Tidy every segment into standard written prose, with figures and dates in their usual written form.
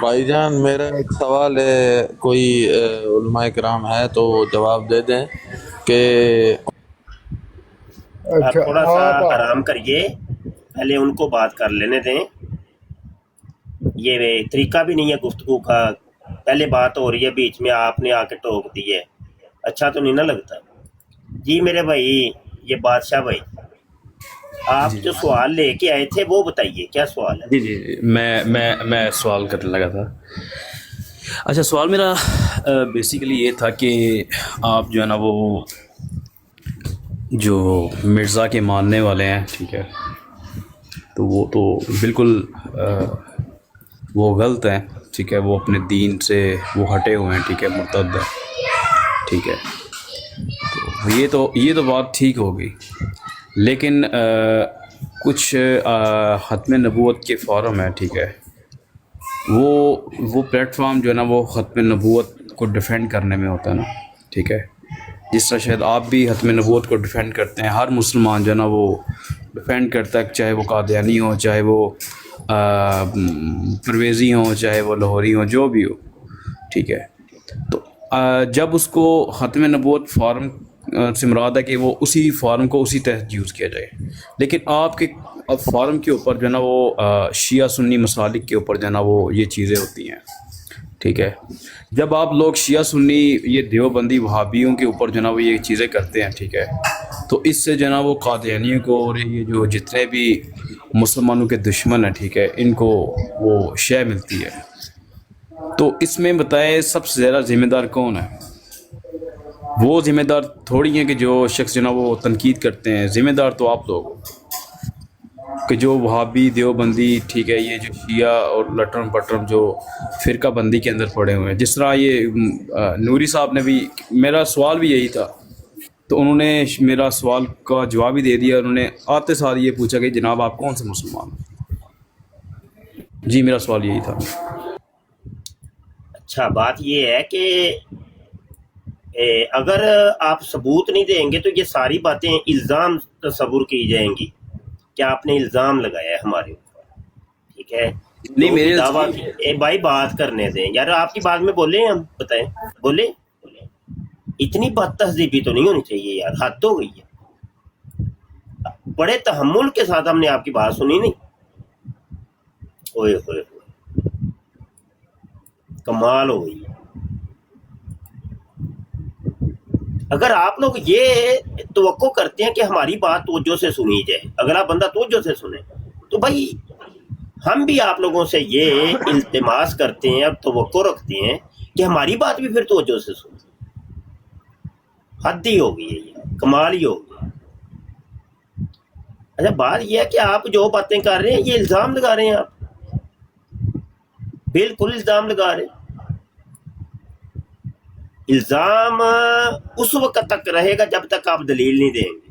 بھائی جان میرا ایک سوال ہے، کوئی علماء کرام ہے تو جواب دے دیں کہ آپ اچھا تھوڑا سا آپ آرام کریے، پہلے ان کو بات کر لینے دیں۔ یہ طریقہ بھی نہیں ہے گفتگو کا، پہلے بات ہو رہی ہے بیچ میں آپ نے آ کے ٹوک دی ہے، اچھا تو نہیں نہ لگتا۔ جی میرے بھائی، یہ بادشاہ بھائی، آپ جی جو سوال لے کے آئے تھے وہ بتائیے کیا سوال ہے۔ جی جی جی، میں سوال کرنے لگا تھا۔ اچھا، سوال میرا بیسیکلی یہ تھا کہ آپ جو ہے نا وہ جو مرزا کے ماننے والے ہیں، ٹھیک ہے، تو وہ تو بالکل وہ غلط ہیں، ٹھیک ہے، وہ اپنے دین سے وہ ہٹے ہوئے ہیں، ٹھیک ہے، مرتد ہیں، ٹھیک ہے، یہ تو بات ٹھیک ہوگی، لیکن کچھ ختم نبوت کے فارم ہیں، ٹھیک ہے، وہ پلیٹ فارم جو ہے نا وہ ختم نبوت کو ڈیفینڈ کرنے میں ہوتا ہے نا، ٹھیک ہے، جس طرح شاید آپ بھی ختم نبوت کو ڈیفینڈ کرتے ہیں، ہر مسلمان جو ہے نا وہ ڈیفینڈ کرتا ہے، چاہے وہ قادیانی ہو، چاہے وہ پرویزی ہوں، چاہے وہ لاہوری ہوں، جو بھی ہو، ٹھیک ہے، تو جب اس کو ختم نبوت فارم سے مراد ہے کہ وہ اسی فارم کو اسی تحت یوز کیا جائے، لیکن آپ کے اب فارم کے اوپر جو ہے نا وہ شیعہ سنی مسالک کے اوپر جو ہے نا وہ یہ چیزیں ہوتی ہیں، ٹھیک ہے، جب آپ لوگ شیعہ سنی یہ دیوبندی وہابیوں کے اوپر جو ہے نا وہ یہ چیزیں کرتے ہیں، ٹھیک ہے، تو اس سے جو ہے نا وہ قادیانیوں کو اور یہ جو جتنے بھی مسلمانوں کے دشمن ہیں، ٹھیک ہے، ان کو وہ شے ملتی ہے۔ تو اس میں بتائے سب سے زیادہ ذمہ دار کون ہے؟ وہ ذمہ دار تھوڑی ہیں کہ جو شخص جو نا وہ تنقید کرتے ہیں، ذمہ دار تو آپ لوگ ہو کہ جو وہابی دیوبندی، ٹھیک ہے، یہ جو شیعہ اور لٹرم پٹرم جو فرقہ بندی کے اندر پڑے ہوئے ہیں، جس طرح یہ نوری صاحب نے بھی، میرا سوال بھی یہی تھا، تو انہوں نے میرا سوال کا جواب ہی دے دیا، انہوں نے آتے ساتھ یہ پوچھا کہ جناب آپ کون سے مسلمان ہیں؟ جی میرا سوال یہی تھا۔ اچھا، بات یہ ہے کہ اگر آپ ثبوت نہیں دیں گے تو یہ ساری باتیں الزام تصور کی جائیں گی کہ آپ نے الزام لگایا ہے ہمارے اوپر، ٹھیک ہے، نہیں جو بھی میرے دعویٰ بھائی بات کرنے دیں یار، آپ کی بات میں بولیں، ہم بتائیں، بولیں، اتنی بد تہذیبی تو نہیں ہونی چاہیے یار، حد ہو گئی ہے۔ بڑے تحمل کے ساتھ ہم نے آپ کی بات سنی، نہیں ہوئے ہوئے ہوئے، کمال ہو گئی ہے۔ اگر آپ لوگ یہ توقع کرتے ہیں کہ ہماری بات توجہ سے سنی جائے، اگر آپ بندہ توجہ سے سنیں تو بھائی ہم بھی آپ لوگوں سے یہ التماس کرتے ہیں اور توقع رکھتے ہیں کہ ہماری بات بھی پھر توجہ سے سنیں۔ حد ہی ہو گئی ہے یہ، کمال ہی ہو گیا۔ اچھا، بات یہ ہے کہ آپ جو باتیں کر رہے ہیں یہ الزام لگا رہے ہیں، آپ بالکل الزام لگا رہے ہیں۔ الزام اس وقت تک رہے گا جب تک آپ دلیل نہیں دیں گے۔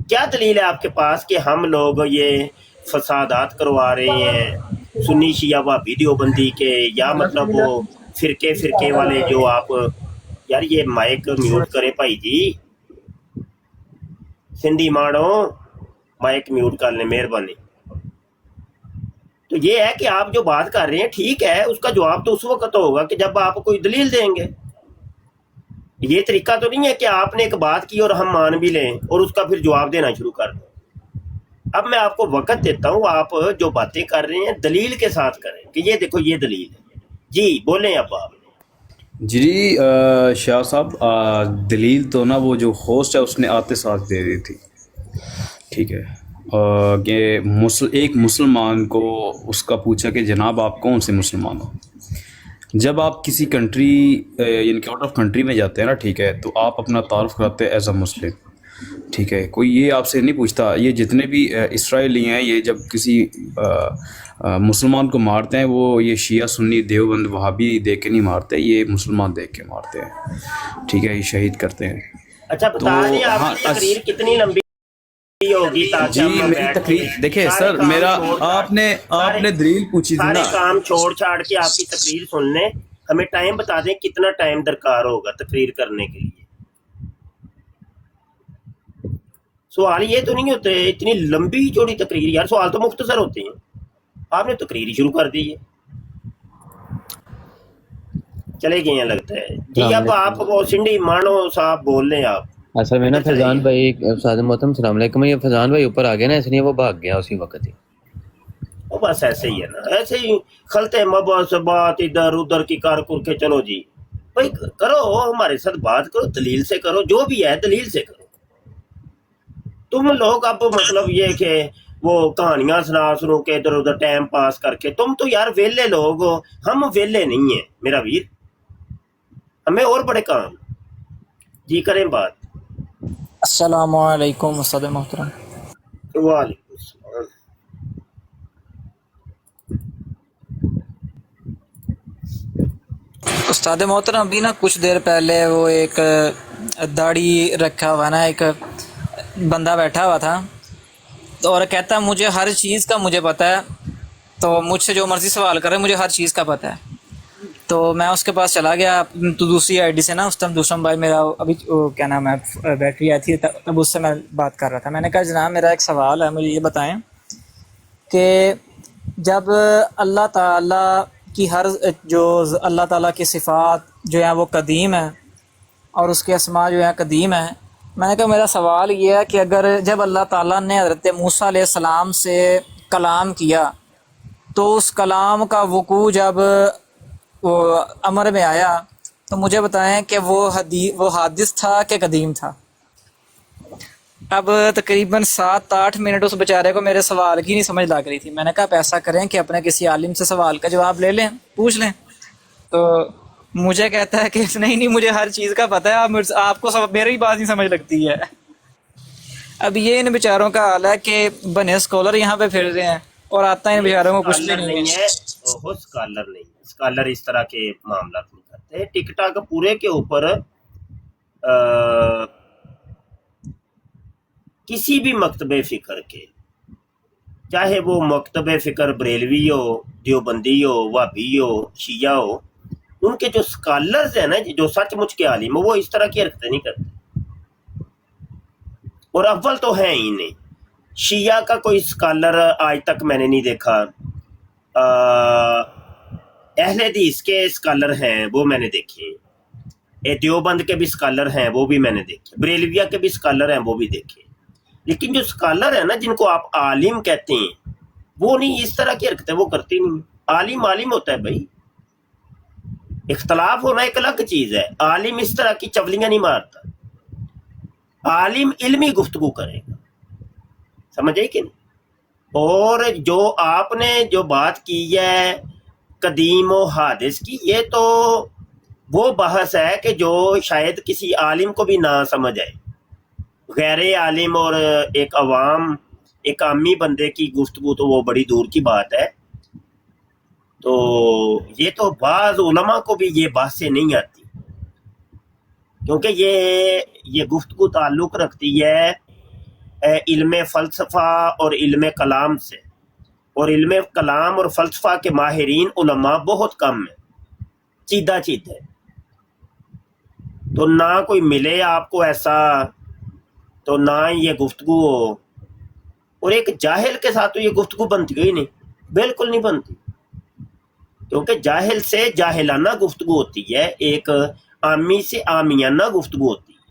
کیا دلیل ہے آپ کے پاس کہ ہم لوگ یہ فسادات کروا رہے ہیں سنی شیعہ وہابی دیوبندی کے، یا مطلب وہ فرقے والے جو آپ، یار یہ مائک میوٹ کریں بھائی جی، سندھی ماڑو مائک میوٹ کر لیں مہربانی۔ تو یہ ہے کہ آپ جو بات کر رہے ہیں ٹھیک ہے، اس کا جواب تو اس وقت ہوگا کہ جب آپ کوئی دلیل دیں گے۔ یہ طریقہ تو نہیں ہے کہ آپ نے ایک بات کی اور ہم مان بھی لیں اور اس کا پھر جواب دینا شروع کر دیں۔ اب میں آپ کو وقت دیتا ہوں، آپ جو باتیں کر رہے ہیں دلیل کے ساتھ کریں کہ یہ دیکھو یہ دلیل ہے۔ جی بولیں اب آپ۔ جی شاہ صاحب، دلیل تو نا وہ جو ہوسٹ ہے اس نے آتے ساتھ دے دی تھی، ٹھیک ہے، کہ ایک مسلمان کو اس کا پوچھا کہ جناب آپ کون سے مسلمان ہو؟ جب آپ کسی کنٹری یعنی کہ آؤٹ آف کنٹری میں جاتے ہیں نا، ٹھیک ہے، تو آپ اپنا تعارف کراتے ہیں ایز اے مسلم، ٹھیک ہے، کوئی یہ آپ سے نہیں پوچھتا، یہ جتنے بھی اسرائیلی ہیں یہ جب کسی مسلمان کو مارتے ہیں وہ یہ شیعہ سنی دیوبند وہابی دیکھ کے نہیں مارتے، یہ مسلمان دیکھ کے مارتے ہیں، ٹھیک ہے، یہ شہید کرتے ہیں۔ اچھا تو بتا دیں آپ ہاں کی تقریر کتنی لمبی ہوگی تاکہ جی ہم میری بیٹھ تقریر کے دیکھیں سارے سر، کام میرا چھوڑ چھاڑ آپ نے دلیل پوچھی تھی سارے نا۔ کام چھوڑ چھاڑ کے آپ کی تقریر سن لیں، ہمیں ٹائم بتا دیں کتنا ٹائم درکار ہوگا تقریر کرنے کے لیے۔ سوال یہ تو نہیں ہوتے اتنی لمبی چوڑی تقریر، یار سوال تو مختصر ہوتے ہیں، آپ نے تقریر شروع کر دی ہے۔ چلے گئے ہیں لگتا ہے جی. اب آپ وہ سنڈی مانو صاحب بول لیں آپ. اصل میں نا فیضان بھائی، استاد محترم السلام علیکم، یہ فیضان بھائی اوپر آ گئے نا، اس لیے وہ بھاگ گیا اسی وقت ہی. وہ بس ایسے ہی ہے نا، ایسے ہی خلتے مباحث بات ادھر ادھر کی کر کر کے چلو جی بھائی کرو، ہمارے ساتھ بات کرو، دلیل سے کرو، جو بھی ہے دلیل سے کرو. تم لوگ اب مطلب یہ کہ وہ کہانیاں سنو کے ادھر ادھر ٹائم پاس کر کے، تم تو یار ویلے لوگ ہو، ہم ویلے نہیں ہیں میرا ویر، ہمیں اور بڑے کام. جی کریں بات. السلام علیکم استاد محترم. وعلیکم السلام. استاد محترم ابھی نا کچھ دیر پہلے وہ ایک داڑھی رکھا ہوا نا ایک بندہ بیٹھا ہوا تھا اور کہتا مجھے ہر چیز کا مجھے پتہ ہے، تو مجھ سے جو مرضی سوال کرے، مجھے ہر چیز کا پتہ ہے. تو میں اس کے پاس چلا گیا تو دوسری آئی ڈی سے نا، اس ٹائم دوسرا موبائل میرا ابھی کیا نام ہے بیٹری آئی تھی، تب اس سے میں بات کر رہا تھا. میں نے کہا جناب میرا ایک سوال ہے، مجھے یہ بتائیں کہ جب اللہ تعالیٰ کی جو اللہ تعالیٰ کی صفات جو ہیں وہ قدیم ہیں اور اس کے اسماء جو ہیں قدیم ہیں، میں نے کہا میرا سوال یہ ہے کہ اگر جب اللہ تعالیٰ نے حضرت موسیٰ علیہ السلام سے کلام کیا تو اس کلام کا وقوع جب وہ امر میں آیا تو مجھے بتائیں کہ وہ حادث تھا کہ قدیم تھا. اب تقریباً 7-8 منٹ اس بیچارے کو میرے سوال کی نہیں سمجھ لگ رہی تھی. میں نے کہا آپ ایسا کریں کہ اپنے کسی عالم سے سوال کا جواب لے لیں، پوچھ لیں. تو مجھے کہتا ہے کہ نہیں مجھے ہر چیز کا پتہ ہے، آپ کو میری بات نہیں سمجھ لگتی ہے. اب یہ ان بیچاروں کا حال ہے کہ بنے اسکالر یہاں پہ پھر رہے ہیں اور آتا ہے ان بیچاروں کو کچھ بھی نہیں ہے. وہ اسکالر نہیں، اسکالر اس طرح کے معاملات نہیں کرتے. ٹک ٹاک پورے کے اوپر کسی بھی مکتب فکر کے، چاہے وہ مکتب فکر بریلوی ہو، دیوبندی ہو، وہابی ہو، شیعہ ہو، ان کے جو اسکالرز ہیں نا جو سچ مچ کے عالم، وہ اس طرح کی حرکتیں نہیں کرتے. اور اول تو ہیں ہی نہیں. شیعہ کا کوئی اسکالر آج تک میں نے نہیں دیکھا. اہل حدیث کے اسکالر ہیں وہ میں نے دیکھے، دیوبند کے بھی اسکالر ہیں وہ بھی میں نے دیکھے، بریلویہ کے بھی اسکالر ہیں وہ بھی دیکھے. لیکن جو اسکالر ہیں نا جن کو آپ عالم کہتے ہیں، وہ نہیں اس طرح کی حرکتیں وہ کرتی نہیں. عالم عالم ہوتا ہے بھائی، اختلاف ہونا ایک الگ چیز ہے. عالم اس طرح کی چولیاں نہیں مارتا. عالم علمی گفتگو کرے گا، سمجھے کہ نہیں. اور جو آپ نے جو بات کی ہے قدیم و حادث کی، یہ تو وہ بحث ہے کہ جو شاید کسی عالم کو بھی نہ سمجھ آئے. غیر عالم اور ایک عوام، ایک عامی بندے کی گفتگو تو وہ بڑی دور کی بات ہے. تو یہ تو بعض علماء کو بھی یہ بحثیں نہیں آتی، کیونکہ یہ گفتگو تعلق رکھتی ہے علم فلسفہ اور علم کلام سے، اور علم کلام اور فلسفہ کے ماہرین علماء بہت کم ہیں، چیدہ چید ہے. تو نہ کوئی ملے آپ کو ایسا، تو نہ یہ گفتگو ہو. اور ایک جاہل کے ساتھ تو یہ گفتگو بنتی ہی نہیں، بالکل نہیں بنتی. کیونکہ جاہل سے جاہلانہ گفتگو ہوتی ہے، ایک عامی سے عامیانہ گفتگو ہوتی ہے.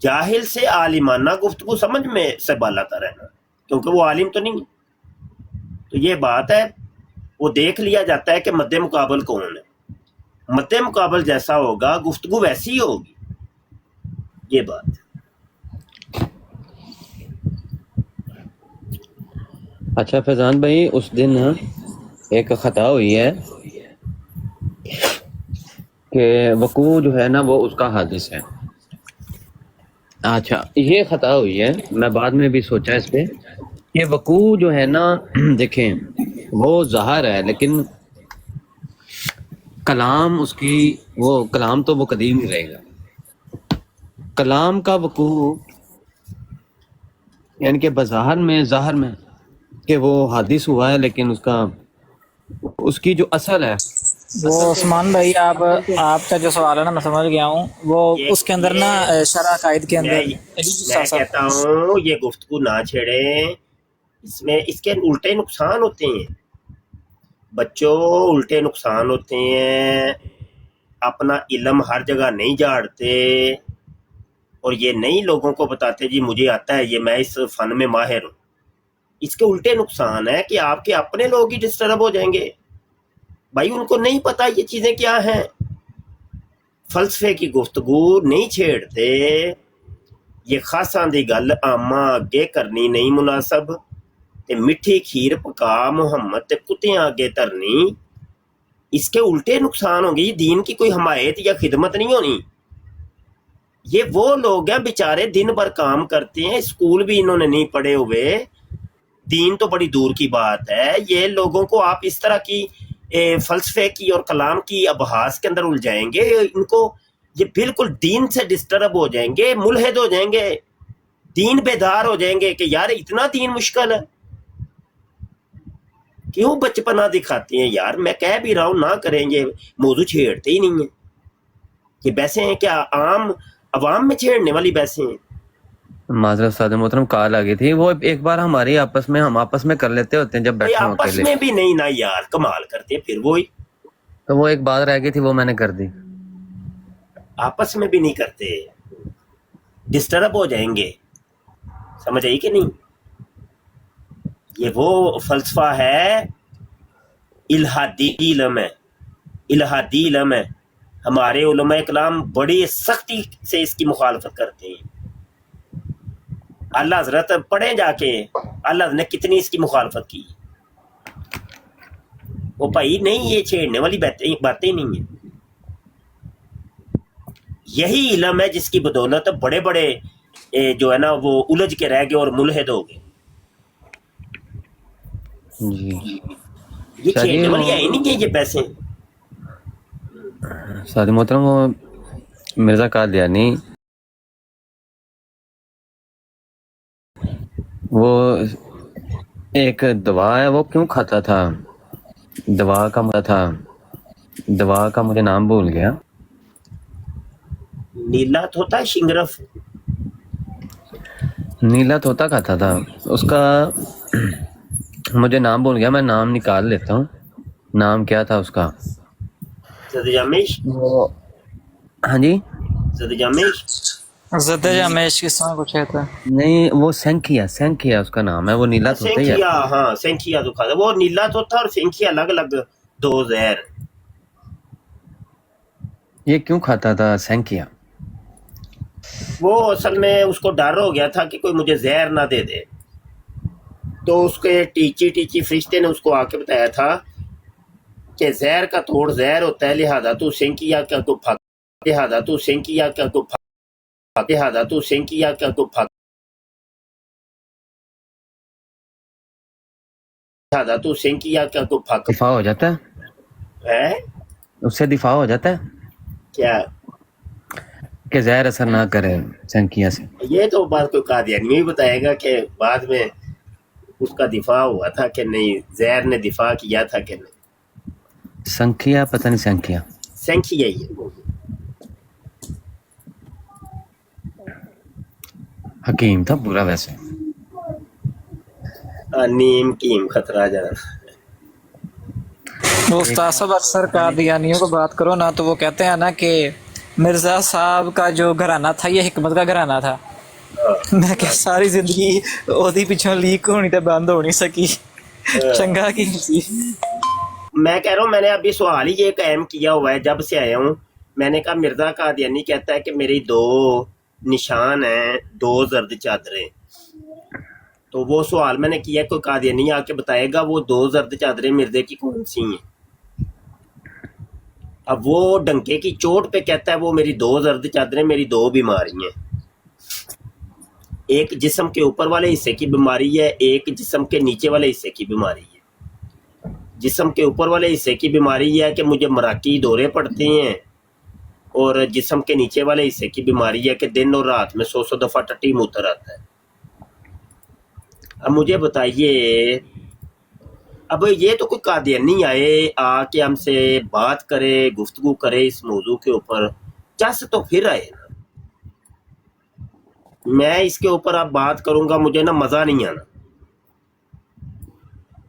جاہل سے عالمانہ گفتگو سمجھ میں سے بالاتا رہنا، کیونکہ وہ عالم تو نہیں ہے. تو یہ بات ہے، وہ دیکھ لیا جاتا ہے کہ مد مقابل کون ہے. مد مقابل جیسا ہوگا گفتگو ویسی ہی ہوگی. یہ بات ہے. اچھا فیضان بھائی، اس دن ایک خطا ہوئی ہے کہ وقوع جو ہے نا وہ اس کا حادث ہے. اچھا یہ خطا ہوئی ہے، میں بعد میں بھی سوچا اس پہ. یہ وقوع جو ہے نا دیکھیں وہ ظاہر ہے، لیکن کلام اس کی کلام تو وہ قدیم ہی رہے گا. کلام کا وقوع یعنی کہ بظاہر میں ظاہر میں کہ وہ حادث ہوا ہے، لیکن اس کی جو اصل ہے وہ عثمان بھائی آپ کا جو سوال ہے نا میں سمجھ گیا ہوں، وہ اس کے اندر نا شرح عقائد کے اندر میں کہتا ہوں یہ گفتگو نہ چھیڑیں، اس میں اس کے الٹے نقصان ہوتے ہیں. بچوں الٹے نقصان ہوتے ہیں، اپنا علم ہر جگہ نہیں جھاڑتے، اور یہ نہیں لوگوں کو بتاتے جی مجھے آتا ہے یہ، میں اس فن میں ماہر ہوں۔ اس کے الٹے نقصان ہے کہ آپ کے اپنے لوگ ہی ڈسٹرب ہو جائیں گے۔ بھائی ان کو نہیں پتا یہ چیزیں کیا ہیں، فلسفے کی گفتگو نہیں چھیڑتے، یہ خاصاں دی گل آما اگے کرنی نہیں مناسب، تے مٹھی کھیر پکا محمد تے کتیاں اگے ترنی، اس کے الٹے نقصان ہوں گے۔ یہ دین کی کوئی حمایت یا خدمت نہیں ہونی۔ یہ وہ لوگ ہیں بیچارے دن بھر کام کرتے ہیں، اسکول بھی انہوں نے نہیں پڑھے ہوئے، دین تو بڑی دور کی بات ہے۔ یہ لوگوں کو آپ اس طرح کی فلسفے کی اور کلام کی ابحاث کے اندر الجھائیں گے، ان کو یہ بالکل دین سے ڈسٹرب ہو جائیں گے، ملحد ہو جائیں گے، دین بیدار ہو جائیں گے کہ یار اتنا دین مشکل ہے، کیوں بچپنا دکھاتے ہیں یار۔ میں کہہ بھی رہا ہوں نہ کریں، یہ موضوع چھیڑتے ہی نہیں ہیں۔ یہ بحثیں ہیں کیا عام عوام میں چھیڑنے والی بحثیں ہیں؟ معذرت استاد محترم کال آ گئی تھی، وہ ایک بار ہماری ہم آپس میں کر لیتے ہوتے ہیں جب بیٹھے ہوں آپس اکیلے، میں بھی نہیں نا یار، کمال کرتے ہیں پھر وہی تو وہ ایک بات رہ گئی تھی وہ میں نے کر دی۔ آپس میں بھی نہیں کرتے، ڈسٹرب ہو جائیں گے، سمجھ آئی کہ نہیں؟ یہ وہ فلسفہ ہے، الہادی علم ہے، الہادی علم ہے۔ ہمارے علماء کلام بڑی سختی سے اس کی مخالفت کرتے ہیں۔ اللہ حضرت پڑھیں جا کے اللہ حضرت نے کتنی اس کی مخالفت کی۔ وہ بھائی نہیں، یہ چھیڑنے والی باتیں نہیں ہیں۔ یہی علم ہے جس کی بدولت بڑے بڑے جو ہے نا وہ الجھ کے رہ گئے اور ملحد ہو گئے۔ جی یہ چھیڑنے والی ہے ہی نہیں کہ یہ پیسے۔ استاد محترم وہ مرزا قادیانی وہ ایک دوا ہے وہ کیوں کھاتا تھا؟ دوا کا مطلب تھا، دوا کا مجھے نام بھول گیا۔ نیلا ہوتا ہے شنگرف، نیلا طوطا کھاتا تھا، اس کا مجھے نام بھول گیا، میں نام نکال لیتا ہوں۔ نام کیا تھا اس کا؟ زدجامش، وہ ہاں جی زدجامش، زدہ جامیش کس طرح کچھ ہے تھا؟ نہیں وہ سینکھیا اس کا نام ہے، وہ نیلا طوطا ہی ہے۔ سینکھیا، ہاں سینکھیا تو کھاتا، وہ نیلا ہوتا اور سینکھیا الگ الگ دو زہر۔ یہ کیوں کھاتا تھا سینکھیا؟ وہ اصل میں اس کو ڈر ہو گیا تھا کہ کوئی مجھے زہر نہ دے دے، تو اس کے ٹیچی فرشتے نے اس کو آ کے بتایا تھا کہ زہر کا توڑ زہر ہوتا ہے، لہذا تو سینکیا کا کو پھک، لہذا تو سینکیا کا کو پھک، لہذا تو سینکیا کا کو پھک، لہذا تو سینکیا کا کو پھک دفاع ہو جاتا ہے، ہے اس سے دفاع ہو جاتا ہے کیا؟ کہ زہر اثر نہ کرے سینکیا سے۔ یہ تو بات کوئی قادیانی بھی بتائے گا کہ بعد میں اس کا دفاع ہوا تھا کہ نہیں، زہر نے دفاع کیا تھا کہ نہیں۔ سنکھیا پتہ نہیں سینکھیا، سینکھیا ہی ہے۔ حکیم تھا پورا ویسے۔ نیم کیم خطرہ جان۔ وہ استاد صاحب اکثر قادیانیوں کو بات کرو نا تو وہ کہتے ہیں نا کہ مرزا صاحب کا جو گھرانہ تھا یہ حکمت کا گھرانہ تھا۔ میں کہ ساری زندگی اودی پیچھوں لیک ہونی تے بند ہو نہیں سکی، چنگا کی سی۔ میں کہہ رہا ہوں میں نے ابھی سوال ہی یہ قائم کیا ہوا ہے جب سے آیا ہوں، میں نے کہا مرزا قادیانی کہتا ہے کہ میری دو نشان ہیں، دو زرد چادریں، تو وہ سوال میں نے کیا کوئی قادیانی آ کے بتائے گا وہ دو زرد چادریں مرزے کی کون سی ہیں؟ اب وہ ڈنکے کی چوٹ پہ کہتا ہے وہ میری دو زرد چادریں میری دو بیماری ہیں، ایک جسم کے اوپر والے حصے کی بیماری ہے، ایک جسم کے نیچے والے حصے کی بیماری ہے۔ جسم کے اوپر والے حصے کی بیماری ہے کہ مجھے مراکی دورے پڑتے ہیں، اور جسم کے نیچے والے حصے کی بیماری ہے کہ دن اور رات میں 100 دفعہ ٹٹی موتر آتا ہے۔ اب مجھے بتائیے، اب یہ تو کوئی قادیانی آئے آ کے ہم سے بات کرے، گفتگو کرے اس موضوع کے اوپر، چس تو پھر آئے نا۔ میں اس کے اوپر اب بات کروں گا، مجھے نا مزہ نہیں آنا،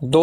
2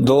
2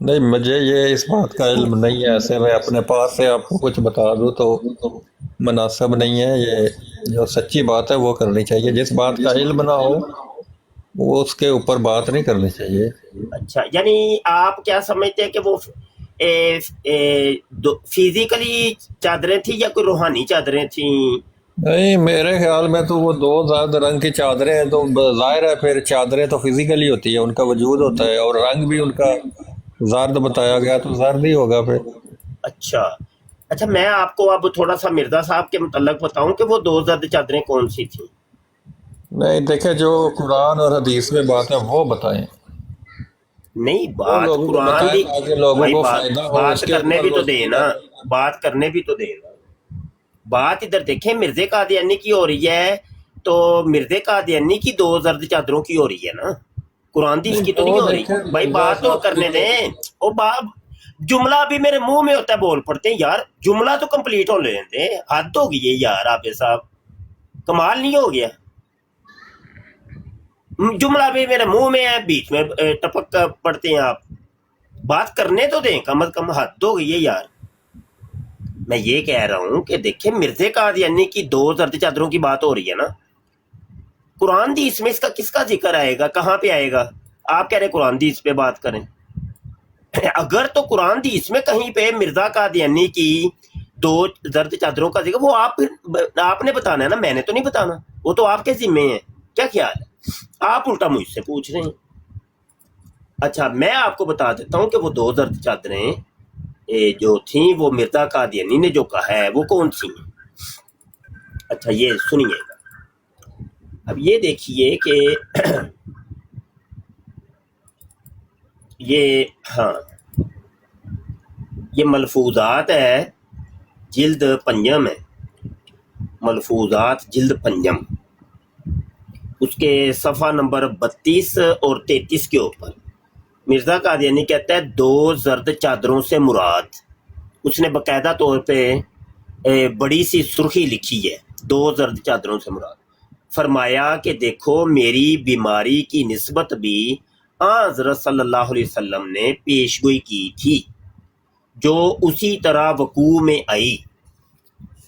نہیں مجھے یہ اس بات کا علم نہیں ہے، ایسے میں اپنے پاس سے آپ کو کچھ بتا دوں تو مناسب نہیں ہے، یہ جو سچی بات ہے وہ کرنی چاہیے، جس بات کا علم نہ ہو وہ اس کے اوپر بات نہیں کرنی چاہیے۔ اچھا، یعنی آپ کیا سمجھتے ہیں کہ وہ فزیکلی چادریں تھیں یا کوئی روحانی چادریں تھیں؟ نہیں میرے خیال میں تو وہ دو زرد رنگ کی چادریں ہیں، تو ظاہر ہے پھر چادریں تو فزیکلی ہوتی ہے، ان کا وجود ہوتا ہے، اور رنگ بھی ان کا زرد بتایا گیا تو زرد ہی ہوگا پھر۔ اچھا اچھا، میں آپ کو اب تھوڑا سا مرزا صاحب کے متعلق بتاؤں کہ وہ 2 زرد چادریں کون سی تھیں۔ نہیں دیکھیں، جو قرآن اور حدیث میں بات ہے وہ بتائیں، نہیں، وہ بات لوگوں کو قرآن بتائیں دی، تاکہ لوگوں بھائی کو بات فائدہ ہو، اس بات کے کرنے اوپر بھی تو روشنی دے نا، ڈالیں۔ بات کرنے بھی تو دے نا۔ بات ادھر دیکھیں مرزے قادیانی کی ہو رہی ہے، تو مرزے قادیانی کی 2 زرد چادروں کی ہو رہی ہے نا، قرآن دی اس نہیں کی تو وہ نہیں ہو رہی۔ دیکھیں بھائی مرزا بات تو صاحب کی کرنے دیں، وہ جملہ بھی میرے منہ میں ہوتا ہے بول پڑتے ہیں یار، جملہ تو کمپلیٹ ہو لیں دیں، حد ہوگی یہ یار، آپ صاحب کمال نہیں ہو گیا؟ جملہ بھی میرے منہ میں ہے، بیچ میں ٹپک کر پڑھتے ہیں آپ، بات کرنے تو دیں، کم از کم حد ہو گئی ہے یار۔ میں یہ کہہ رہا ہوں کہ دیکھیں مرزے قادیانی کی 2 زرد چادروں کی بات ہو رہی ہے نا، قرآن حدیث میں اس کا کس کا ذکر آئے گا، کہاں پہ آئے گا؟ آپ کہہ رہے قرآن حدیث پہ بات کریں، اگر تو قرآن حدیث میں کہیں پہ مرزا قادیانی کی 2 زرد چادروں کا ذکر، وہ آپ نے بتانا ہے نا، میں نے تو نہیں بتانا، وہ تو آپ کے ذمے ہے۔ کیا خیال ہے؟ آپ الٹا مجھ سے پوچھ رہے ہیں۔ اچھا، میں آپ کو بتا دیتا ہوں کہ وہ 2 زرد چادریں جو تھیں وہ مرزا قادیانی نے جو کہا ہے وہ کون سی ہیں۔ اچھا یہ سنیے گا، اب یہ دیکھیے کہ یہ ہاں یہ ملفوظات ہے، جلد پنجم ہے، ملفوظات جلد پنجم، اس کے صفحہ نمبر 32 اور 33 کے اوپر مرزا قادیانی کہتا ہے 2 زرد چادروں سے مراد، اس نے باقاعدہ طور پہ بڑی سی سرخی لکھی ہے، 2 زرد چادروں سے مراد۔ فرمایا کہ دیکھو میری بیماری کی نسبت بھی حضرت صلی اللہ علیہ وسلم نے پیشگوئی کی تھی، جو اسی طرح وقوع میں آئی۔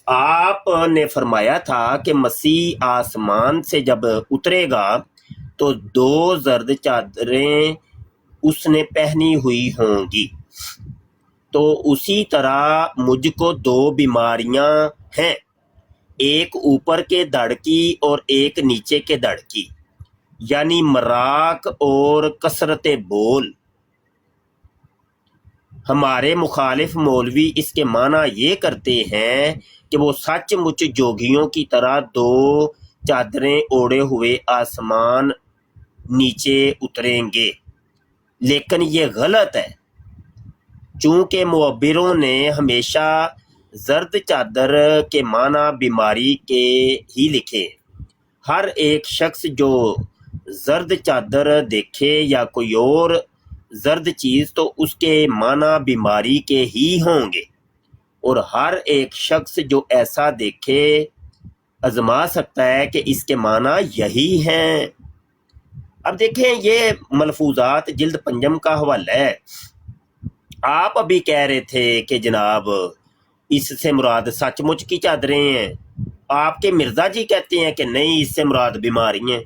آپ نے فرمایا تھا کہ مسیح آسمان سے جب اترے گا تو 2 زرد چادریں اس نے پہنی ہوئی ہوں گی، تو اسی طرح مجھ کو 2 بیماریاں ہیں، ایک اوپر کے دڑ کی اور ایک نیچے کے دڑ کی، یعنی مراق اور کثرت بول۔ ہمارے مخالف مولوی اس کے معنی یہ کرتے ہیں کہ وہ سچ مچ جوگیوں کی طرح 2 چادریں اوڑے ہوئے آسمان نیچے اتریں گے، لیکن یہ غلط ہے، چونکہ معبروں نے ہمیشہ زرد چادر کے معنی بیماری کے ہی لکھے۔ ہر ایک شخص جو زرد چادر دیکھے یا کوئی اور زرد چیز تو اس کے معنی بیماری کے ہی ہوں گے، اور ہر ایک شخص جو ایسا دیکھے آزما سکتا ہے کہ اس کے معنی یہی ہیں۔ اب دیکھیں یہ ملفوظات جلد پنجم کا حوالہ ہے۔ آپ ابھی کہہ رہے تھے کہ جناب اس سے مراد سچ مچ کی چادریں ہیں، آپ کے مرزا جی کہتے ہیں کہ نہیں اس سے مراد بیماری ہیں۔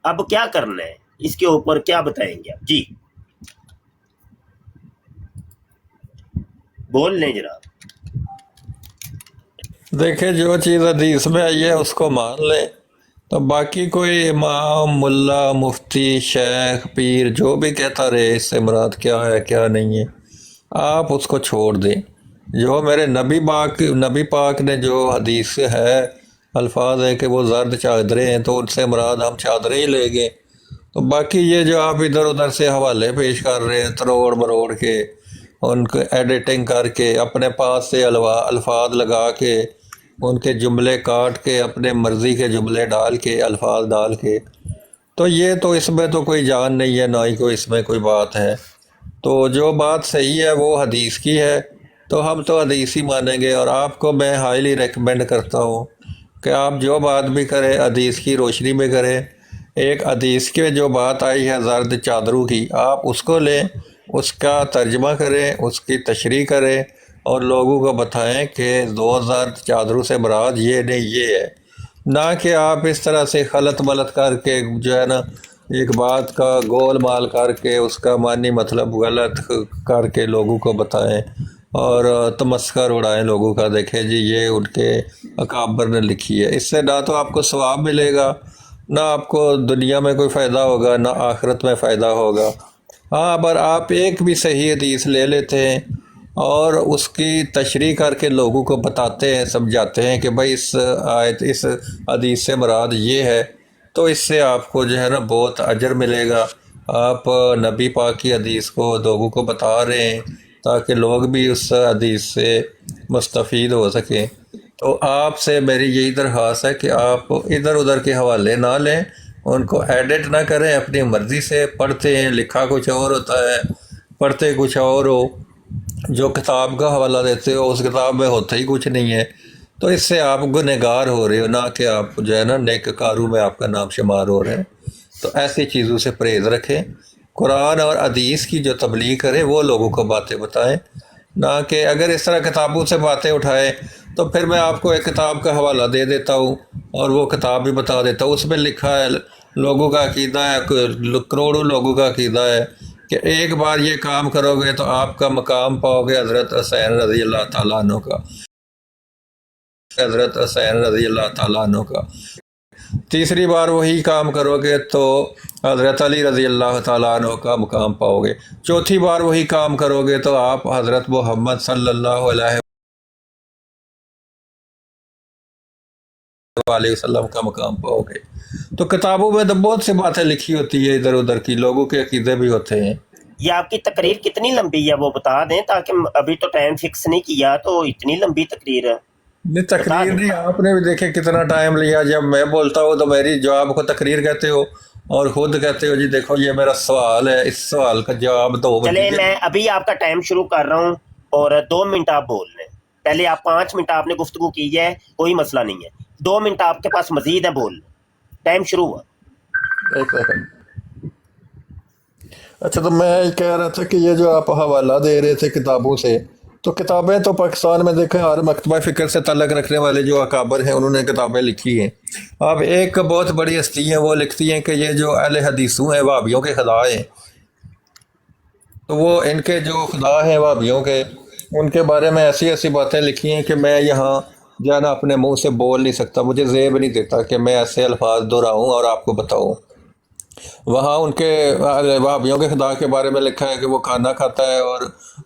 اب کیا کرنا ہے، اس کے اوپر کیا بتائیں گے آپ؟ جی بول لیں جناب۔ دیکھیں جو چیز حدیث میں آئی ہے اس کو مان لیں، تو باقی کوئی امام ملا مفتی شیخ پیر جو بھی کہتا رہے اس سے مراد کیا ہے کیا نہیں ہے، آپ اس کو چھوڑ دیں۔ جو میرے نبی پاک نے جو حدیث ہے الفاظ ہے کہ وہ زرد چادریں ہیں، تو ان سے مراد ہم چادریں ہی لیں گے۔ تو باقی یہ جو آپ ادھر ادھر سے حوالے پیش کر رہے ہیں تروڑ مروڑ کے، ان کو ایڈیٹنگ کر کے اپنے پاس سے الفاظ لگا کے ان کے جملے کاٹ کے اپنے مرضی کے جملے ڈال کے الفاظ ڈال کے، تو یہ تو اس میں تو کوئی جان نہیں ہے، نہ ہی کوئی اس میں کوئی بات ہے۔ تو جو بات صحیح ہے وہ حدیث کی ہے، تو ہم تو حدیث ہی مانیں گے، اور آپ کو میں ہائیلی ریکمینڈ کرتا ہوں کہ آپ جو بات بھی کریں حدیث کی روشنی میں کریں۔ ایک حدیث کے جو بات آئی ہے زرد چادروں کی، آپ اس کو لیں، اس کا ترجمہ کریں، اس کی تشریح کریں اور لوگوں کو بتائیں کہ 2000 چادروں سے مراد یہ نہیں یہ ہے، نہ کہ آپ اس طرح سے خلط ملط کر کے جو ہے نا ایک بات کا گول مال کر کے اس کا معنی مطلب غلط کر کے لوگوں کو بتائیں اور تمسخر اڑائیں لوگوں کا، دیکھیں جی یہ ان کے اکابر نے لکھی ہے۔ اس سے نہ تو آپ کو ثواب ملے گا، نہ آپ کو دنیا میں کوئی فائدہ ہوگا، نہ آخرت میں فائدہ ہوگا۔ ہاں، اگر آپ ایک بھی صحیح حدیث لے لیتے ہیں اور اس کی تشریح کر کے لوگوں کو بتاتے ہیں، سمجھاتے ہیں کہ بھائی اس آیت اس حدیث سے مراد یہ ہے، تو اس سے آپ کو جو ہے نا بہت اجر ملے گا۔ آپ نبی پاک کی حدیث کو لوگوں کو بتا رہے ہیں تاکہ لوگ بھی اس حدیث سے مستفید ہو سکیں۔ تو آپ سے میری یہی درخواست ہے کہ آپ ادھر ادھر کے حوالے نہ لیں، ان کو ایڈٹ نہ کریں، اپنی مرضی سے پڑھتے ہیں، لکھا کچھ اور ہوتا ہے، پڑھتے کچھ اور ہو، جو کتاب کا حوالہ دیتے ہو اس کتاب میں ہوتا ہی کچھ نہیں ہے، تو اس سے آپ گنہگار ہو رہے ہو، نہ کہ آپ جو ہے نا نیک کاروں میں آپ کا نام شمار ہو رہے ہیں۔ تو ایسی چیزوں سے پرہیز رکھیں، قرآن اور حدیث کی جو تبلیغ کریں وہ لوگوں کو باتیں بتائیں، نہ کہ اگر اس طرح کتابوں سے باتیں اٹھائیں تو پھر میں آپ کو ایک کتاب کا حوالہ دے دیتا ہوں اور وہ کتاب بھی بتا دیتا ہوں، اس میں لکھا ہے لوگوں کا عقیدہ ہے، کروڑوں لوگوں کا عقیدہ ہے کہ ایک بار یہ کام کرو گے تو آپ کا مقام پاؤ گے حضرت حسین رضی اللہ تعالیٰ عنہ کا، حضرت حسین رضی اللہ تعالیٰ عنہ کا۔ تیسری بار وہی کام کرو گے تو حضرت علی رضی اللہ تعالیٰ عنہ کا مقام پاؤ گے۔ چوتھی بار وہی کام کرو گے تو آپ حضرت محمد صلی اللہ علیہ وسلم کا مقام پاؤ گے۔ تو کتابوں میں تو بہت سی باتیں لکھی ہوتی ہے ادھر ادھر کی، لوگوں کے عقیدے بھی ہوتے ہیں۔ یہ آپ کی تقریر کتنی لمبی ہے وہ بتا دیں، تاکہ ابھی تو ٹائم فکس نہیں کیا، تو اتنی لمبی تقریر ہے؟ نہیں تقریر نہیں، آپ نے بھی دیکھے کتنا ٹائم لیا، جب میں بولتا ہوں تو میری جواب کو تقریر کہتے ہو اور خود کہتے ہو جی دیکھو یہ میرا سوال ہے، اس سوال کا جواب دو۔ چلے میں ابھی آپ کا ٹائم شروع کر رہا ہوں اور 2 منٹ آپ بول لیں، پہلے آپ 5 منٹ آپ نے گفتگو کی ہے، کوئی مسئلہ نہیں ہے، 2 منٹ آپ کے پاس مزید ہے، بول لیں، ٹائم شروع ہوا۔ ایک سیکنڈ۔ اچھا، تو میں کہہ رہا تھا کہ یہ جو آپ حوالہ دے رہے تھے کتابوں سے، تو کتابیں تو پاکستان میں دیکھیں ہر مکتبہ فکر سے تعلق رکھنے والے جو اکابر ہیں انہوں نے کتابیں لکھی ہیں۔ اب ایک بہت بڑی ہستی ہیں، وہ لکھتی ہیں کہ یہ جو اہل حدیثوں ہیں وہابیوں کے خدا ہیں، تو وہ ان کے جو خدا ہیں وہابیوں کے، ان کے بارے میں ایسی ایسی باتیں لکھی ہیں کہ میں یہاں جو ہے نا اپنے منہ سے بول نہیں سکتا، مجھے زیب نہیں دیتا کہ میں ایسے الفاظ دہراؤں اور آپ کو بتاؤں۔ وہاں ان کے وہابیوں کے خدا کے بارے میں لکھا ہے کہ وہ کھانا کھاتا ہے اور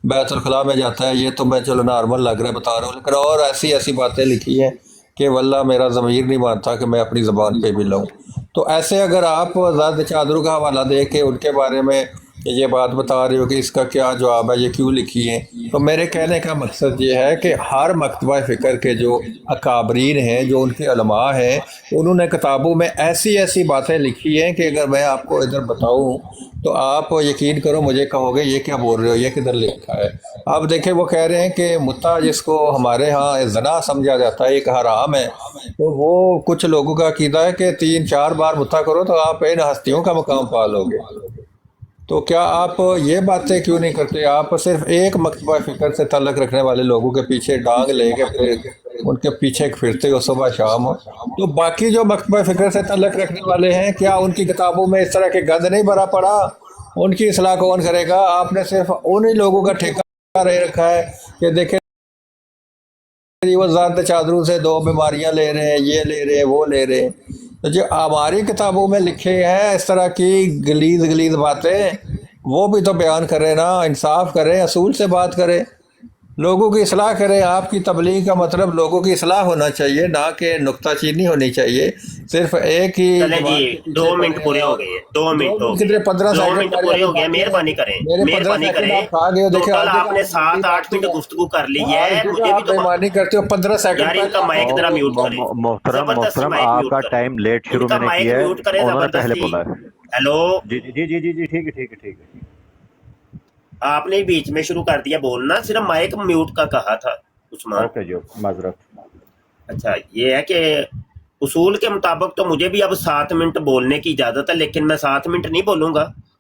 بیت الخلاء میں جاتا ہے، یہ تو میں چلو نارمل لگ رہا ہے بتا رہا ہوں، لیکن اور ایسی ایسی باتیں لکھی ہیں کہ واللہ میرا ضمیر نہیں مانتا کہ میں اپنی زبان پہ بھی لاؤں۔ تو ایسے اگر آپ زیادہ چادروں کا حوالہ دے کے ان کے بارے میں یہ بات بتا رہے ہو کہ اس کا کیا جواب ہے، یہ کیوں لکھی ہے، تو میرے کہنے کا مقصد یہ ہے کہ ہر مکتبہ فکر کے جو اکابرین ہیں، جو ان کے علماء ہیں، انہوں نے کتابوں میں ایسی ایسی باتیں لکھی ہیں کہ اگر میں آپ کو ادھر بتاؤں تو آپ یقین کرو مجھے کہو گے یہ کیا بول رہے ہو، یہ کدھر لکھا ہے۔ آپ دیکھیں وہ کہہ رہے ہیں کہ متع جس کو ہمارے ہاں زنا سمجھا جاتا ہے، ایک حرام ہے، تو وہ کچھ لوگوں کا عقیدہ ہے کہ 3-4 بار متع کرو تو آپ ان ہستیوں کا مقام پا لو گے۔ تو کیا آپ یہ باتیں کیوں نہیں کرتے؟ آپ صرف ایک مکتبہ فکر سے تعلق رکھنے والے لوگوں کے پیچھے ڈانگ لے کے پھر ان کے پیچھے پھرتے ہو صبح شام، تو باقی جو مکتبہ فکر سے تعلق رکھنے والے ہیں کیا ان کی کتابوں میں اس طرح کے گند نہیں بھرا پڑا؟ ان کی اصلاح کون کرے گا؟ آپ نے صرف انہی لوگوں کا ٹھیکہ رہ رکھا ہے کہ دیکھیں وہ ذات چادروں سے 2 بیماریاں لے رہے ہیں، یہ لے رہے ہیں، وہ لے رہے ہیں۔ تو جو ہماری کتابوں میں لکھے ہیں اس طرح کی گلیز باتیں، وہ بھی تو بیان کریں نا، انصاف کریں، اصول سے بات کریں، لوگوں کی اصلاح کریں۔ آپ کی تبلیغ کا مطلب لوگوں کی اصلاح ہونا چاہیے، نہ کہ نکتہ چینی ہونی چاہیے۔ صرف ایک ہی چلے جی 2 منٹ پورے ہو گئے، 2 منٹ ہو کتنے گئے، 15 2 سیکنڈ منٹ پورے ہو گئے، مہربانی کریں، میرے 15 مہربانی سیکنڈ کریں۔ آپ کھا گئے ہو، دیکھیں ٹوٹل آپ نے 7-8 منٹ گفتگو کر لی ہے، مجھے بھی آپ تو بےمانی کرتے ہو۔ 15 سیکنڈ یار ان کا مائک ذرا میوٹ کریں، زبردستی مائک آپ میوٹ کا کریں، ٹائم لیٹ ان شروع کا میں نے مائک کیا ہے، میوٹ کریں انہوں نے پہلے زبردستی۔ بولا ہے۔ ہیلو، جی جی جی جی جی ٹھیک ہے ٹھیک ہے ٹھیک ہے۔ آپ نے بیچ میں شروع کر دیا بولنا، صرف مائک میوٹ کا کہا تھا عثمان۔ اوکے جی، معذرت۔ اچھا یہ ہے کہ اصول کے مطابق تو مجھے بھی اب 7 منٹ بولنے کی اجازت ہے، لیکن میں 7 منٹ نہیں بولوں گا،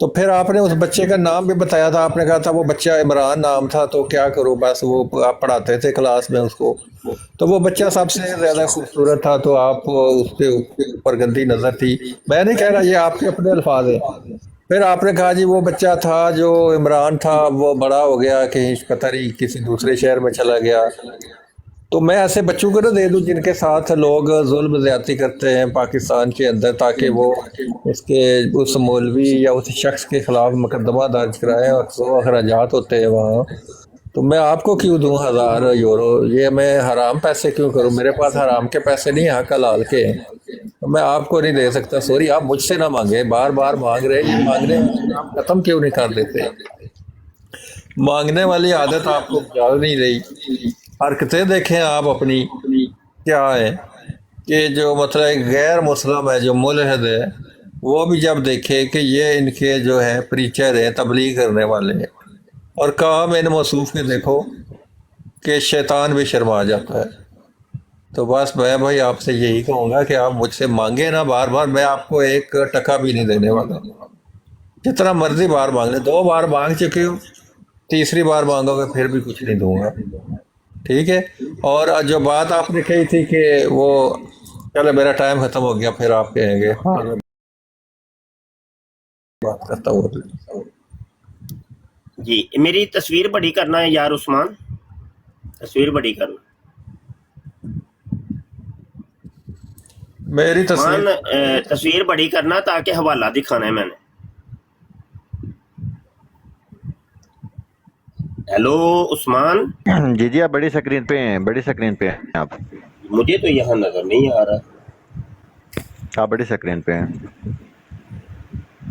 تو پھر آپ نے اس بچے کا نام بھی بتایا تھا، آپ نے کہا تھا وہ بچہ عمران نام تھا، تو کیا کروں بس وہ آپ پڑھاتے تھے کلاس میں اس کو، تو وہ بچہ سب سے زیادہ خوبصورت تھا، تو آپ اس کے اوپر گندی نظر تھی. میں نہیں کہہ رہا، یہ آپ کے اپنے الفاظ ہیں. پھر آپ نے کہا جی وہ بچہ تھا جو عمران تھا وہ بڑا ہو گیا کہیں پتہ نہیں کسی دوسرے شہر میں چلا گیا. تو میں ایسے بچوں کو نہ دے دوں جن کے ساتھ لوگ ظلم زیادتی کرتے ہیں پاکستان کے اندر، تاکہ وہ اس مولوی یا اس شخص کے خلاف مقدمہ درج کرائیں، اور جو اخراجات ہوتے ہیں وہاں. تو میں آپ کو کیوں دوں 1000 یورو؟ یہ میں حرام پیسے کیوں کروں؟ میرے پاس حرام کے پیسے نہیں، حق حلال کے ہیں. تو میں آپ کو نہیں دے سکتا. سوری، آپ مجھ سے نہ مانگیں، بار بار مانگ رہے ہیں، یہ مانگنے آپ ختم کیوں نہیں کر دیتے؟ مانگنے والی عادت آپ کو جال نہیں رہی. حرکتیں دیکھیں آپ اپنی کیا ہے، کہ جو مطلب ایک غیر مسلم ہے جو ملحد ہے، وہ بھی جب دیکھے کہ یہ ان کے جو ہے پریچر ہیں، تبلیغ کرنے والے ہیں، اور کام ان موصوف کے دیکھو کہ شیطان بھی شرما جاتا ہے. تو بس میں بھائی آپ سے یہی کہوں گا کہ آپ مجھ سے مانگیں نا بار بار، میں آپ کو ایک ٹکا بھی نہیں دینے والا. جتنا مرضی بار مانگ لیں، 2 بار مانگ چکے ہو، تیسری بار مانگو گے پھر بھی کچھ نہیں دوں گا. ٹھیک ہے؟ اور جو بات آپ نے کہی تھی کہ وہ چلے میرا ٹائم ختم ہو گیا، پھر آپ کہیں گے ہاں میں بات کرتا ہوں. جی میری تصویر بڑی کرنا ہے یار عثمان، تصویر بڑی کرنا. میری تصویر عثمان تصویر بڑی کرنا تاکہ حوالہ دکھانا ہے میں نے. ہیلو عثمان، جی جی آپ بڑی سکرین پہ ہیں، بڑی سکرین پہ ہیں آپ مجھے تو یہاں نظر نہیں آ رہا. آپ بڑی سکرین پہ ہیں.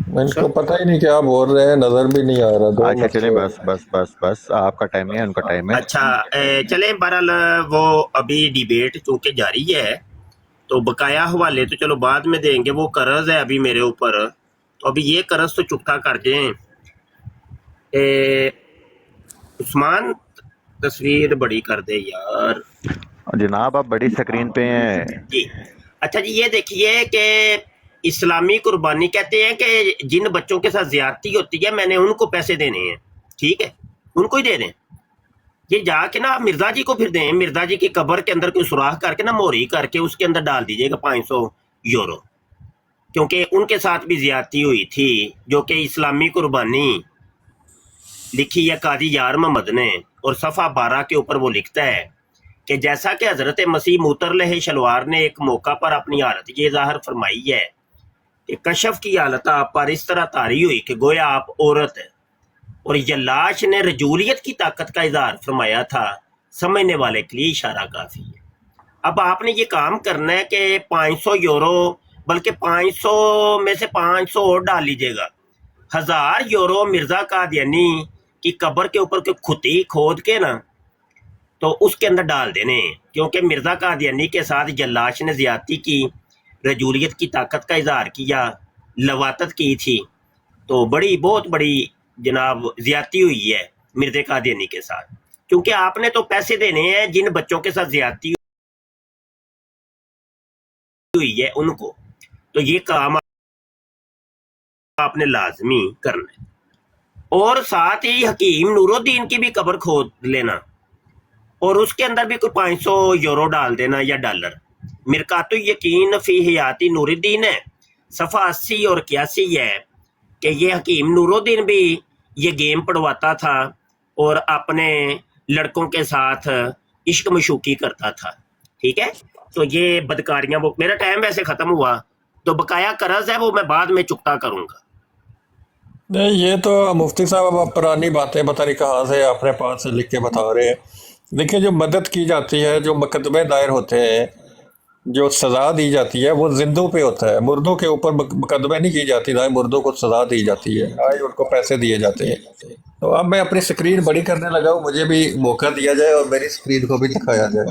ان اچھا کو پتہ ہی نہیں کیا بول رہے ہیں، نظر بھی نہیں آ رہا. 2 اچھا چلیں، مسئلے بس بس بس بس آپ کا ٹائم نہیں ہے، ان کا ٹائم ہے. اچھا چلیں بہرحال وہ ابھی ڈیبیٹ چونکہ جاری ہے، تو بقایا حوالے تو چلو بعد میں دیں گے. وہ قرض ہے ابھی میرے اوپر، تو ابھی یہ قرض تو چکتا کر دیں. عثمان تصویر بڑی کر دے یار. جناب آپ بڑی سکرین پہ ہیں. جی اچھا جی، یہ دیکھیے کہ اسلامی قربانی کہتے ہیں کہ جن بچوں کے ساتھ زیادتی ہوتی ہے میں نے ان کو پیسے دینے ہیں، ٹھیک ہے، ان کو ہی دے دیں. یہ جا کے نا آپ مرزا جی کو پھر دیں، مرزا جی کی قبر کے اندر کوئی سوراخ کر کے نا موہری کر کے اس کے اندر ڈال دیجیے گا 500 یورو، کیونکہ ان کے ساتھ بھی زیادتی ہوئی تھی. جو کہ اسلامی قربانی لکھی ہے قاضی یار محمد نے، اور صفحہ 12 کے اوپر وہ لکھتا ہے کہ جیسا کہ حضرت مسیح مترلہ شلوار نے ایک موقع پر اپنی حالت یہ ظاہر فرمائی ہے کہ کشف کی حالت آپ پر اس طرح طاری ہوئی کہ گویا آپ عورت ہے، اور یلاش نے رجولیت کی طاقت کا اظہار فرمایا تھا. سمجھنے والے کے لیے اشارہ کافی ہے. اب آپ نے یہ کام کرنا ہے کہ 500 یورو، بلکہ 500 میں سے 500 اور ڈال لیجئے گا. 1000 یورو مرزا قادیانی کی قبر کے اوپر کوئی کھتی کھود کے نا تو اس کے اندر ڈال دینے ہیں، کیونکہ مرزا قادیانی کے ساتھ جلاش نے زیادتی کی، رجولیت کی طاقت کا اظہار کیا، لواطت کی تھی. تو بہت بڑی جناب زیادتی ہوئی ہے مرزا قادیانی کے ساتھ، کیونکہ آپ نے تو پیسے دینے ہیں جن بچوں کے ساتھ زیادتی ہوئی ہے ان کو. تو یہ کام آپ نے لازمی کرنا ہے. اور ساتھ ہی حکیم نور الدین کی بھی قبر کھود لینا، اور اس کے اندر بھی کوئی 500 یورو ڈال دینا یا ڈالر. مرکات یقین فی حیاتی نور الدین ہے، صفحہ 80 اور 81 ہے کہ یہ حکیم نور الدین بھی یہ گیم پڑھواتا تھا اور اپنے لڑکوں کے ساتھ عشق مشوقی کرتا تھا. ٹھیک ہے، تو یہ بدکاریاں وہ میرا ٹائم ویسے ختم ہوا، تو بقایا قرض ہے وہ میں بعد میں چکتا کروں گا. نہیں، یہ تو مفتی صاحب اب پرانی باتیں پتہ نہیں کہاں سے اپنے پاس سے لکھ کے بتا رہے ہیں. دیکھیں، جو مدد کی جاتی ہے، جو مقدمے دائر ہوتے ہیں، جو سزا دی جاتی ہے وہ زندوں پہ ہوتا ہے، مردوں کے اوپر مقدمے نہیں کی جاتی، نہ ہی مردوں کو سزا دی جاتی ہے، نہ ہی ان کو پیسے دیے جاتے ہیں. تو اب میں اپنی سکرین بڑی کرنے لگا ہوں، مجھے بھی موقع دیا جائے اور میری سکرین کو بھی دکھایا جائے.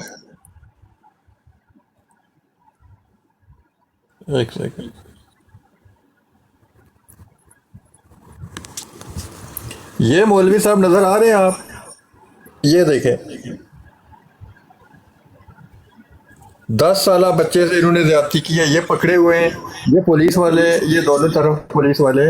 ایک سیکنڈ. یہ مولوی صاحب نظر آ رہے ہیں آپ؟ یہ دیکھیں، 10 سالہ بچے سے انہوں نے زیادتی کی ہے. یہ پکڑے ہوئے ہیں، یہ پولیس والے، یہ دونوں طرف پولیس والے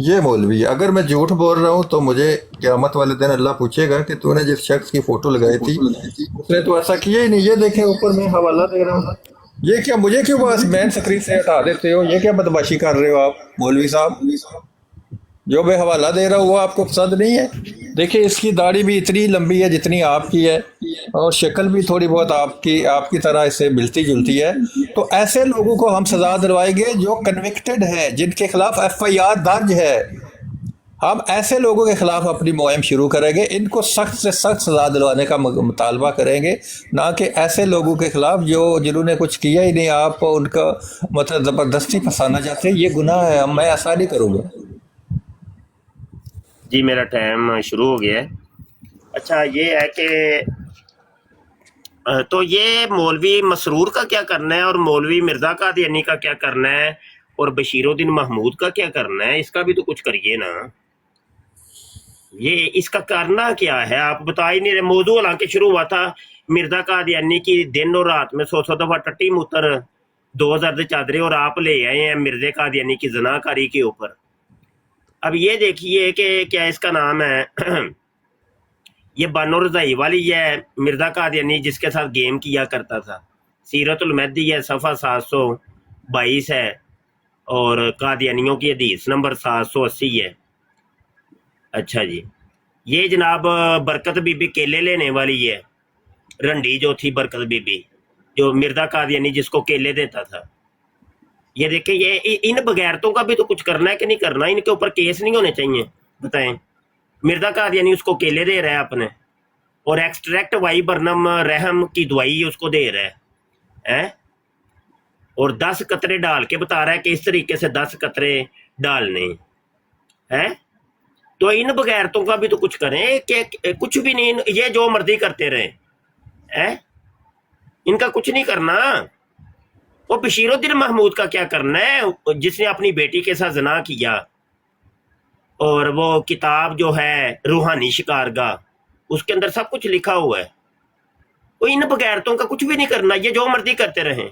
یہ مولوی ہے، اگر میں جھوٹ بول رہا ہوں تو مجھے قیامت والے دن اللہ پوچھے گا کہ تو نے جس شخص کی فوٹو لگائی تھی اس نے تو ایسا کیا ہی نہیں۔ یہ دیکھیں اوپر میں حوالہ دے رہا ہوں، یہ کیا مجھے کیوں بس مین سکرین سے ہٹا دیتے ہو؟ یہ کیا بدماشی کر رہے ہو آپ مولوی صاحب؟ جو میں حوالہ دے رہا ہوں وہ آپ کو پسند نہیں ہے؟ دیکھیں اس کی داڑھی بھی اتنی لمبی ہے جتنی آپ کی ہے، اور شکل بھی تھوڑی بہت آپ کی طرح اس سے ملتی جلتی ہے۔ تو ایسے لوگوں کو ہم سزا دلوائیں گے جو کنوکٹڈ ہیں، جن کے خلاف ایف آئی آر درج ہے۔ ہم ایسے لوگوں کے خلاف اپنی مہم شروع کریں گے، ان کو سخت سے سخت سزا دلوانے کا مطالبہ کریں گے، نہ کہ ایسے لوگوں کے خلاف جنہوں نے کچھ کیا ہی نہیں، آپ ان کا مطلب زبردستی پھنسانا چاہتے ہیں۔ یہ گناہ ہے، میں ایسا نہیں کروں گا۔ جی میرا ٹائم شروع ہو گیا ہے۔ اچھا یہ ہے کہ تو یہ مولوی مسرور کا کیا کرنا ہے، اور مولوی مرزا قادیانی کا کیا کرنا ہے، اور بشیر الدین محمود کا کیا کرنا ہے؟ اس کا بھی تو کچھ کریے نا۔ یہ اس کا کرنا کیا ہے آپ بتا ہی نہیں رہے۔ موضوع حالانکہ شروع ہوا تھا مرزا قادیانی کی دن اور رات میں 100 دفعہ ٹٹی موتر 2000 چادریں، اور آپ لے آئے ہیں مرزا قادیانی کی زنا کاری کے اوپر۔ اب یہ دیکھیے کہ کیا اس کا نام ہے یہ بانو رضائی والی ہے مرزا قادیانی جس کے ساتھ گیم کیا کرتا تھا، سیرت المہدی ہے صفحہ 722 ہے، اور قادیانیوں کی حدیث نمبر 780 ہے۔ اچھا جی، یہ جناب برکت بی بی کیلے لینے والی ہے، رنڈی جو تھی برکت بی بی، جو مرزا قادیانی جس کو کیلے دیتا تھا۔ یہ دیکھیں یہ ان بغیرتوں کا بھی تو کچھ کرنا ہے کہ نہیں کرنا؟ ان کے اوپر کیس نہیں ہونے چاہیے؟ بتائیں، مرزا قادیانی اس کو کیلے دے رہا ہے اپنے، اور ایکسٹریکٹ وائی برنم رحم کی دوائی اس کو دے رہا ہے، اور 10 قطرے ڈال کے بتا رہا ہے کہ اس طریقے سے 10 قطرے ڈالنے ہیں۔ تو ان بغیرتوں کا بھی تو کچھ کریں کہ کچھ بھی نہیں، یہ جو مرضی کرتے رہیں، ان کا کچھ نہیں کرنا۔ وہ بشیر الدین محمود کا کیا کرنا ہے جس نے اپنی بیٹی کے ساتھ زنا کیا، اور وہ کتاب جو ہے روحانی شکارگاہ اس کے اندر سب کچھ لکھا ہوا ہے۔ وہ ان بغیرتوں کا کچھ بھی نہیں کرنا، یہ جو مرضی کرتے رہیں،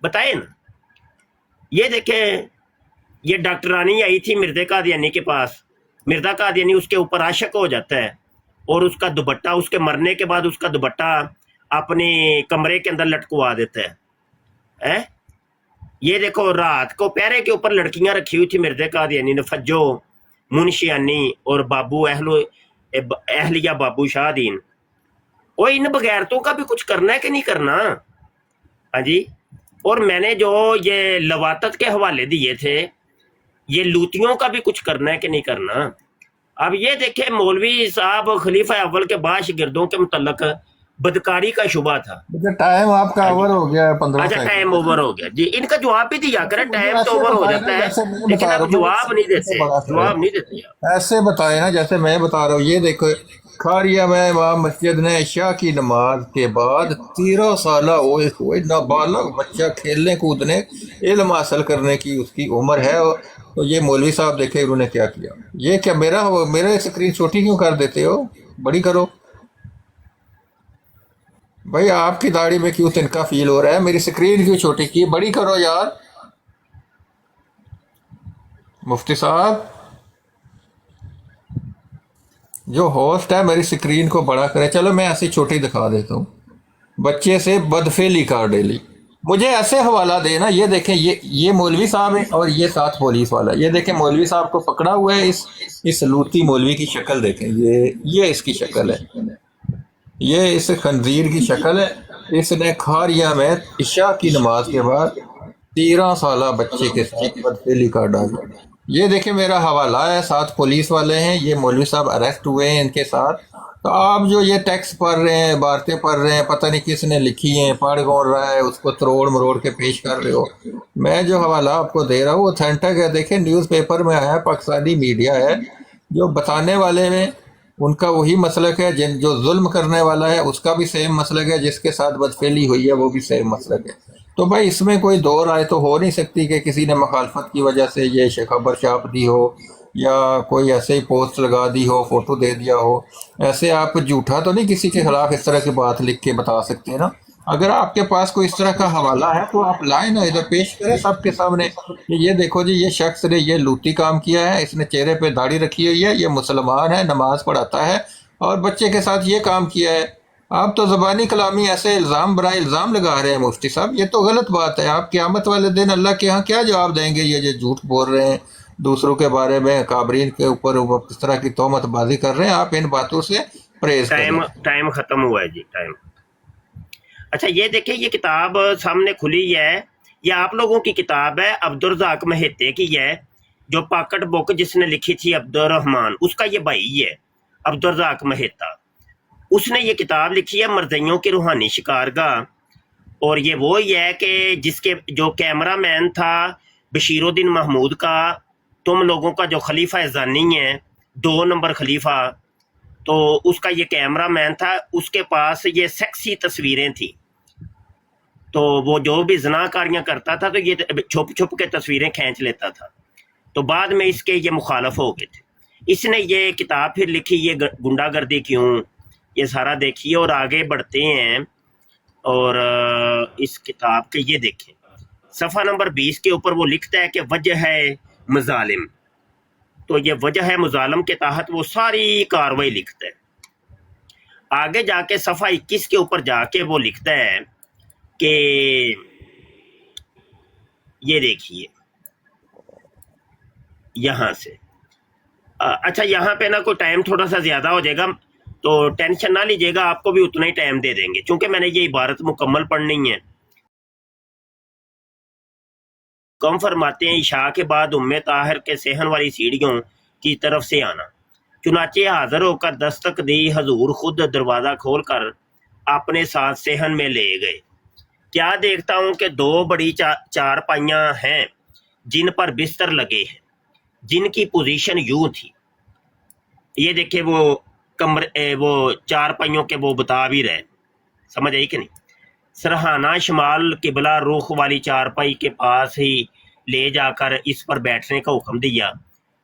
بتائیں نا۔ یہ دیکھیں یہ ڈاکٹرانی آئی تھی مرزا قادیانی کے پاس، مرزا قادیانی اس کے اوپر عاشق ہو جاتا ہے، اور اس کا دوپٹہ اس کے مرنے کے بعد اس کا دوپٹہ اپنے کمرے کے اندر لٹکوا دیتا ہے۔ یہ دیکھو رات کو پیرے کے اوپر لڑکیاں رکھی ہوئی تھی مرزا قادیانی نے، فجو منشیانی اور بابو اہلیہ بابو شاہ دین۔ وہ ان بغیرتوں کا بھی کچھ کرنا ہے کہ نہیں کرنا؟ ہاں جی۔ اور میں نے جو یہ لواطت کے حوالے دیے تھے، یہ لوتیوں کا بھی کچھ کرنا ہے کہ نہیں کرنا؟ اب یہ دیکھیں مولوی صاحب خلیفہ اول کے بعد شاگردوں کے متعلق بدکاری کا شبہ تھا۔ ٹائم آپ کا اوور ہو گیا ہے 15 اچھا ٹائم اوور ہو گیا جی، ان کا جواب بھی دیا کریں، ٹائم تو اوور ہو جاتا ہے لیکن آپ جواب نہیں دیتے ایسے بتائے نا جیسے میں بتا رہا ہوں۔ یہ دیکھو کھاریا میں امام مسجد نے عشاء کی نماز کے بعد 13 سالہ نابالغ بچہ کھیلنے کودنے علم حاصل کرنے کی اس کی عمر ہے، تو یہ مولوی صاحب دیکھے انہوں نے کیا کیا۔ یہ کیا میرا اسکرین چھوٹی کیوں کر دیتے ہو؟ بڑی کرو بھائی، آپ کی داڑھی میں کیوں تنکا فیل ہو رہا ہے؟ میری سکرین کیوں چھوٹی کی؟ بڑی کرو یار مفتی صاحب، جو ہوسٹ ہے میری سکرین کو بڑا کرے۔ چلو میں ایسی چھوٹی دکھا دیتا ہوں۔ بچے سے بدفعلی کر ڈیلی، مجھے ایسے حوالہ دینا۔ یہ دیکھیں یہ مولوی صاحب ہے اور یہ ساتھ پولیس والا۔ یہ دیکھیں مولوی صاحب کو پکڑا ہوا ہے، اس لوتی مولوی کی شکل دیکھیں، یہ اس کی شکل ہے، یہ اس خنزیر کی شکل ہے۔ اس نے کھاریا میں عشاء کی نماز کے بعد 13 سالہ بچے کے ساتھ بدفعلی کر ڈالی۔ یہ دیکھیں میرا حوالہ ہے، ساتھ پولیس والے ہیں، یہ مولوی صاحب اریسٹ ہوئے ہیں ان کے ساتھ۔ تو آپ جو یہ ٹیکسٹ پڑھ رہے ہیں، عبارتیں پڑھ رہے ہیں، پتہ نہیں کس نے لکھی ہیں، پڑھ کون رہا ہے، اس کو تروڑ مروڑ کے پیش کر رہے ہو۔ میں جو حوالہ آپ کو دے رہا ہوں اوتھینٹک ہے۔ دیکھیں نیوز پیپر میں آیا ہے، پاکستانی میڈیا ہے، جو بتانے والے میں ان کا وہی مسلک ہے، جو ظلم کرنے والا ہے اس کا بھی سیم مسلک ہے، جس کے ساتھ بدفعلی ہوئی ہے وہ بھی سیم مسلک ہے۔ تو بھائی اس میں کوئی دو رائے تو ہو نہیں سکتی کہ کسی نے مخالفت کی وجہ سے یہ خبر چھاپ دی ہو، یا کوئی ایسے ہی پوسٹ لگا دی ہو، فوٹو دے دیا ہو۔ ایسے آپ جھوٹا تو نہیں کسی کے خلاف اس طرح کی بات لکھ کے بتا سکتے نا۔ اگر آپ کے پاس کوئی اس طرح کا حوالہ ہے تو آپ لائیں نا، ادھر پیش کریں سب کے سامنے، یہ دیکھو جی یہ شخص نے یہ لوتی کام کیا ہے، اس نے چہرے پہ داڑھی رکھی ہوئی ہے، یہ مسلمان ہے، نماز پڑھاتا ہے، اور بچے کے ساتھ یہ کام کیا ہے۔ آپ تو زبانی کلامی ایسے الزام برائے الزام لگا رہے ہیں مفتی صاحب، یہ تو غلط بات ہے۔ آپ قیامت والے دن اللہ کے ہاں کیا جواب دیں گے؟ یہ جو جھوٹ بول رہے ہیں دوسروں کے بارے میں، کابرین کے اوپر وہ کس طرح کی تہمت بازی کر رہے ہیں، آپ ان باتوں سے پرہیز کریں۔ ٹائم ختم ہوا ہے جی، ٹائم۔ اچھا یہ دیکھیں، یہ کتاب سامنے کھلی ہے، یہ آپ لوگوں کی کتاب ہے، عبدالرزاق مہتے کی ہے، جو پاکٹ بک جس نے لکھی تھی عبدالرحمان، اس کا یہ بھائی ہے عبدالرزاق مہتا۔ اس نے یہ کتاب لکھی ہے مرضیوں کی روحانی شکارگاہ، اور یہ وہی ہے کہ جس کے جو کیمرہ مین تھا بشیر الدین محمود کا، تم لوگوں کا جو خلیفہ زانی ہے 2 نمبر خلیفہ، تو اس کا یہ کیمرہ مین تھا، اس کے پاس یہ سیکسی تصویریں تھیں، تو وہ جو بھی زنا کاریاں کرتا تھا تو یہ چھپ چھپ کے تصویریں کھینچ لیتا تھا، تو بعد میں اس کے یہ مخالف ہو گئے تھے۔ اس نے یہ کتاب پھر لکھی، یہ گنڈا گردی کیوں، یہ سارا دیکھیے، اور آگے بڑھتے ہیں، اور اس کتاب کے یہ دیکھیں صفحہ نمبر 20 کے اوپر وہ لکھتا ہے کہ وجہ ہے مظالم، تو یہ وجہ ہے مظالم کے تحت وہ ساری کاروائی لکھتا ہے۔ آگے جا کے صفحہ 21 کے اوپر جا کے وہ لکھتا ہے کہ یہ دیکھیے یہاں سے، اچھا یہاں پہ نا کوئی ٹائم تھوڑا سا زیادہ ہو جائے گا تو ٹینشن نہ لیجیے گا، آپ کو بھی اتنا ہی ٹائم دے دیں گے، چونکہ میں نے یہ عبارت مکمل پڑھنی ہے۔ کم فرماتے ہیں عشاء کے بعد ام طاہر کے صحن والی سیڑھیوں کی طرف سے آنا، چنانچہ حاضر ہو کر دستک دی، حضور خود دروازہ کھول کر اپنے ساتھ صحن میں لے گئے۔ کیا دیکھتا ہوں کہ 2 بڑی چارپائیاں ہیں جن پر بستر لگے ہیں، جن کی پوزیشن یوں تھی، یہ دیکھیں وہ 4 پائیوں کے وہ بتا بھی رہے، سمجھ آئی کہ نہیں؟ سرہانہ شمال قبلہ رخ والی 4 پائی کے پاس ہی لے جا کر اس پر بیٹھنے کا حکم دیا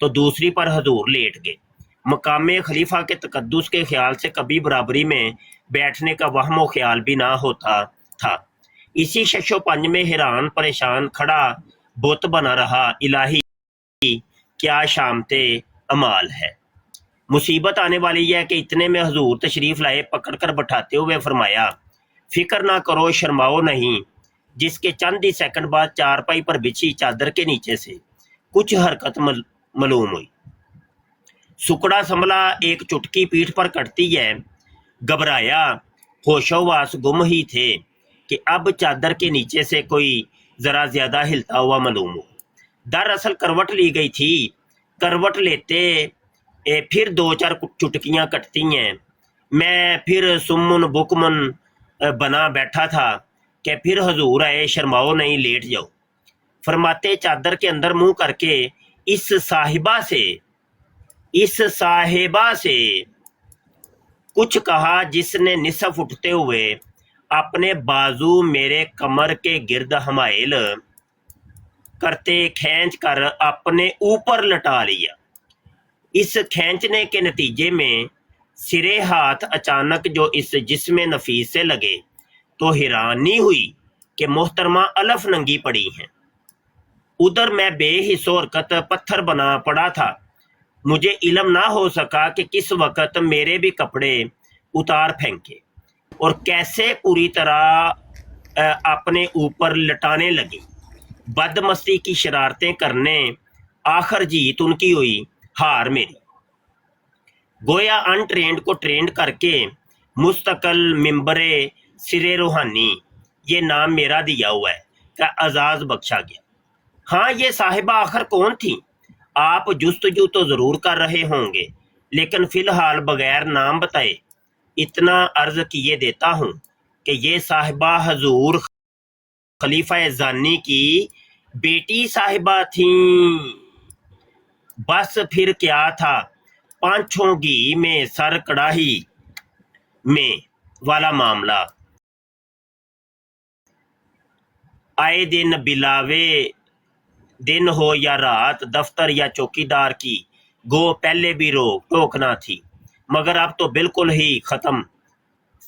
تو دوسری پر حضور لیٹ گئے۔ مقام خلیفہ کے تقدس کے خیال سے کبھی برابری میں بیٹھنے کا وہم و خیال بھی نہ ہوتا تھا۔ اسی شش و پنج میں حیران پریشان کھڑا بت بنا رہا، الہی کیا شامت امال ہے۔ مصیبت آنے والی ہے کہ اتنے میں حضور تشریف لائے، پکڑ کر بٹھاتے ہوئے فرمایا فکر نہ کرو، شرماؤ نہیں، جس کے چند ہی سیکنڈ بعد 4 پائی پر بچھی چادر کے نیچے سے کچھ حرکت معلوم ہوئی۔ سکڑا سنبھلا، ایک چٹکی پیٹھ پر کٹتی ہے، گھبرایا، ہوش و واس گم ہی تھے کہ اب چادر کے نیچے سے کوئی ذرا زیادہ ہلتا ہوا معلوم ہو۔ دراصل کروٹ لی گئی تھی، کروٹ لیتے پھر 2-4 چٹکیاں کٹتی ہیں، میں پھر سمن بکمن بنا بیٹھا تھا کہ پھر حضور آئے، شرماؤ نہیں، لیٹ جاؤ۔ فرماتے چادر کے اندر منہ کر کے اس صاحبہ سے کچھ کہا، جس نے نصف اٹھتے ہوئے اپنے بازو میرے کمر کے گرد حمائل کرتے کھینچ کر اپنے اوپر لٹا لیا۔ اس کھینچنے کے نتیجے میں سرے ہاتھ اچانک جو اس جسم نفیس سے لگے تو حیرانی ہوئی کہ محترمہ الف ننگی پڑی ہیں۔ ادھر میں بے حس و حرکت پتھر بنا پڑا تھا، مجھے علم نہ ہو سکا کہ کس وقت میرے بھی کپڑے اتار پھینکے اور کیسے پوری طرح اپنے اوپر لٹانے لگی، بد مستی کی شرارتیں کرنے، آخر جیت ان کی ہوئی، ہار میری۔ گویا ان ٹرینڈ کو ٹرینڈ کر کے مستقل ممبر سر روحانی، یہ نام میرا دیا ہوا ہے، کا اعزاز بخشا گیا۔ ہاں یہ صاحبہ آخر کون تھی؟ آپ جستجو تو ضرور کر رہے ہوں گے، لیکن فی الحال بغیر نام بتائے اتنا عرض کیے دیتا ہوں کہ یہ صاحبہ حضور خلیفہ زانی کی بیٹی صاحبہ تھیں۔ بس پھر کیا تھا، پانچوں گھی میں سر کڑاہی میں والا معاملہ، آئے دن بلاوے دن ہو یا رات، دفتر یا چوکیدار کی گو پہلے بھی روک ٹوک نہ تھی، مگر اب تو بالکل ہی ختم۔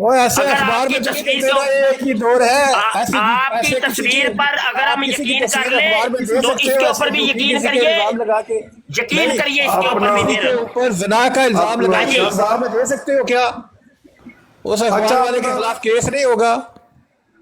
وہ ایسے اگر اخبار آپ کی میں تو تصویر دینا ایک ہی دور ہے ایسی آپ کی ایسے کسی تصویر پر اگر آپ ہم کسی کی یقین تصویر کر لیں اخبار میں دے تو سکتے اس ہو کے ایسے اوپر بھی جھوٹی یقین کسی کے کریے، الزام لگا کے یقین نہیں کریے اس کے اوپر اپنا بھی کسی پھر کے اوپر زنا کا الزام لگا کے اخبار میں دے سکتے ہو کیا اس اخبار والے کے خلاف کیس نہیں ہوگا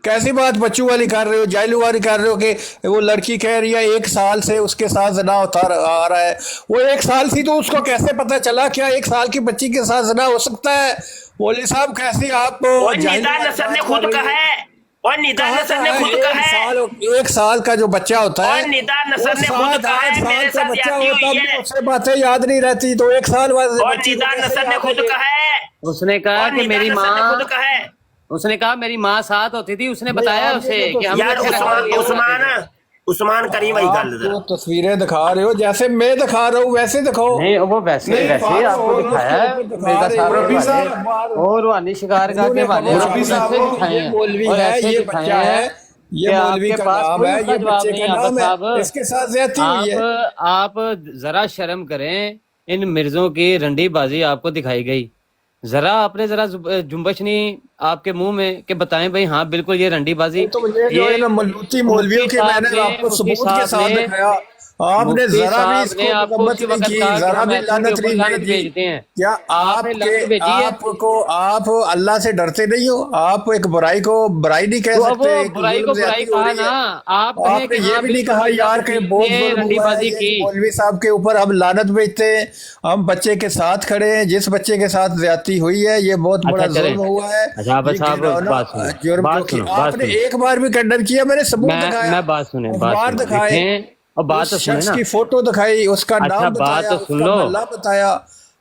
کیسی بات بچوں والی کر رہے ہو جائلو والی کر رہے ہو کہ وہ لڑکی کہہ رہی ہے 1 سال سے اس کے ساتھ زنا ہوتا آ رہا ہے وہ 1 سال تھی تو اس کو کیسے پتا چلا کیا 1 سال کی بچی کے ساتھ زنا ہو سکتا ہے مولوی صاحب کیسی آپ اور جاہلی ندا والی نصر نے بات خود کر رہی کہا ہیں ہے، اور ندا کہاں نصر کا نے ہے خود کہا ہے، 1 سال کا جو بچہ ہوتا ہے اور ندا وہ نصر نے خود 7 کہا 8 ہے سال میرے کا ساتھ بچہ زیادتی ہوتا ہوئی بھی ہے، اسے باتیں یاد نہیں رہتی تو 1 سال والے اور بچی کو ندا کیسے نصر نے یاد خود رہے کہا ہے، اس نے کہا اور کہ ندا میری نصر نے ماں، خود کہا ہے۔ اس نے کہا میری ماں ساتھ ہوتی تھی، اس نے نہیں بتایا آپ اسے یہ جو کہ ہم یار کٹھے رہا تصویریں یہ وہ کرتے عثمان تھے۔ عثمان کریم وہی آپ گل جو ذرا تصویریں دکھا رہے ہو جیسے میں دکھا رہا ہوں ویسے دکھاؤ نہیں وہ ویسے ویسے آپ کو دکھایا ہے مرزا صاحب کے حوالے اور روحانی شکارگاہ کے حوالے آپ کو ویسے دکھائے یہ ہیں مولوی اور ہے ایسے یہ دکھائے بچہ ہیں ہے یہ کہ آپ مولوی کے کا پاس نام کوئی ہے اس کا یہ جواب بچے نہیں کا عابد نام ہے صاحب۔ اس کے ساتھ زیادتی ہوئی ہے آپ ذرا شرم کریں، ان مرزوں کی رنڈی بازی آپ کو دکھائی گئی، ذرا آپ نے ذرا جنبش نہیں آپ کے منہ میں کہ بتائیں بھائی ہاں بالکل یہ رنڈی بازی تو یہ جو یہ ہے نا ملوتی مفتی مولویوں کے میں نے آپ کو مفتی ثبوت کے صاحب ساتھ نے دکھایا آپ نے مفتی ذرا بھی صاحب اس نے کو آپ کو مذمت اسی نہیں وقت کی کہا کہ ذرا ہم بھی ایسوں کے لعنت اوپر نہیں لعنت بھیجی بھیجتے ہیں، کیا آپ نے لعنت بھیجی ہے؟ آپ اللہ سے ڈرتے نہیں ہو آپ ایک برائی کو برائی نہیں کہہ تو اب سکتے وہ کہ برائی ظلم کو برائی زیادتی ہو کہا رہی نا، ہے آپ کہیں آپ کہ نے یہ ہاں بھی نہیں بالکل کہا مرزا یار کہ بشیر بہت نے ظلم رنڈی ہوا ہے بازی یہ کی۔ مولوی صاحب کے اوپر ہم لعنت بھیجتے ہیں ہم بچے کے ساتھ کھڑے ہیں جس بچے کے ساتھ زیادتی ہوئی ہے یہ بہت بڑا اچھا چلیں، ظلم ہوا ہے اچھا عابد یہ صاحب گھناؤنا بات سنیں، جرم جو بات کہ سنو، آپ بات نے سنو، ایک بار بھی کنڈم کیا میں نے ثبوت دکھایا میں بات سنیں، بات اخبار سنیں، دکھائے دیکھیں اور اس بات تو سنیں شخص نا، کی فوٹو دکھائی اس کا اچھا نام بات بتایا تو اس سن کا لو، محلہ بتایا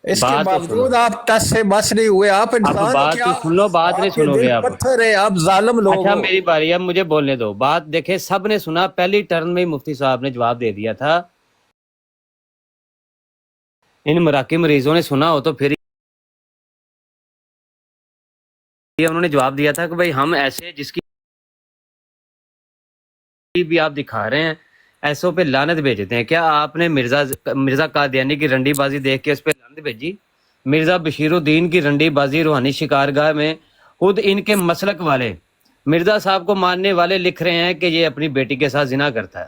اس کے بات تو سنو، باوجود آپ ٹس سے بس نہیں ہوئے آپ اب انسان ہو بات کیا تو سن لو، بات نہیں آپ کے سنو دل گے آپ۔ پتھر ہے آپ ظالم لوگ اچھا ہو میری باری، اب مجھے بولنے دو، بات دیکھیں سب نے سنا، پہلی ٹرن میں ہی مفتی صاحب نے جواب دے دیا تھا، ان مراکب مریضوں نے سنا ہو تو پھر یہ انہوں نے جواب دیا تھا کہ بھائی ہم ایسے جس کی بھی آپ دکھا رہے ہیں ایسوں پہ لعنت بھیجتے ہیں، کیا آپ نے مرزا قادیانی کی رنڈی بازی دیکھ کے اس پہ لعنت بھیجی؟ مرزا بشیر الدین کی رنڈی بازی روحانی شکارگاہ میں خود ان کے مسلک والے مرزا صاحب کو ماننے والے لکھ رہے ہیں کہ یہ اپنی بیٹی کے ساتھ زنا کرتا ہے،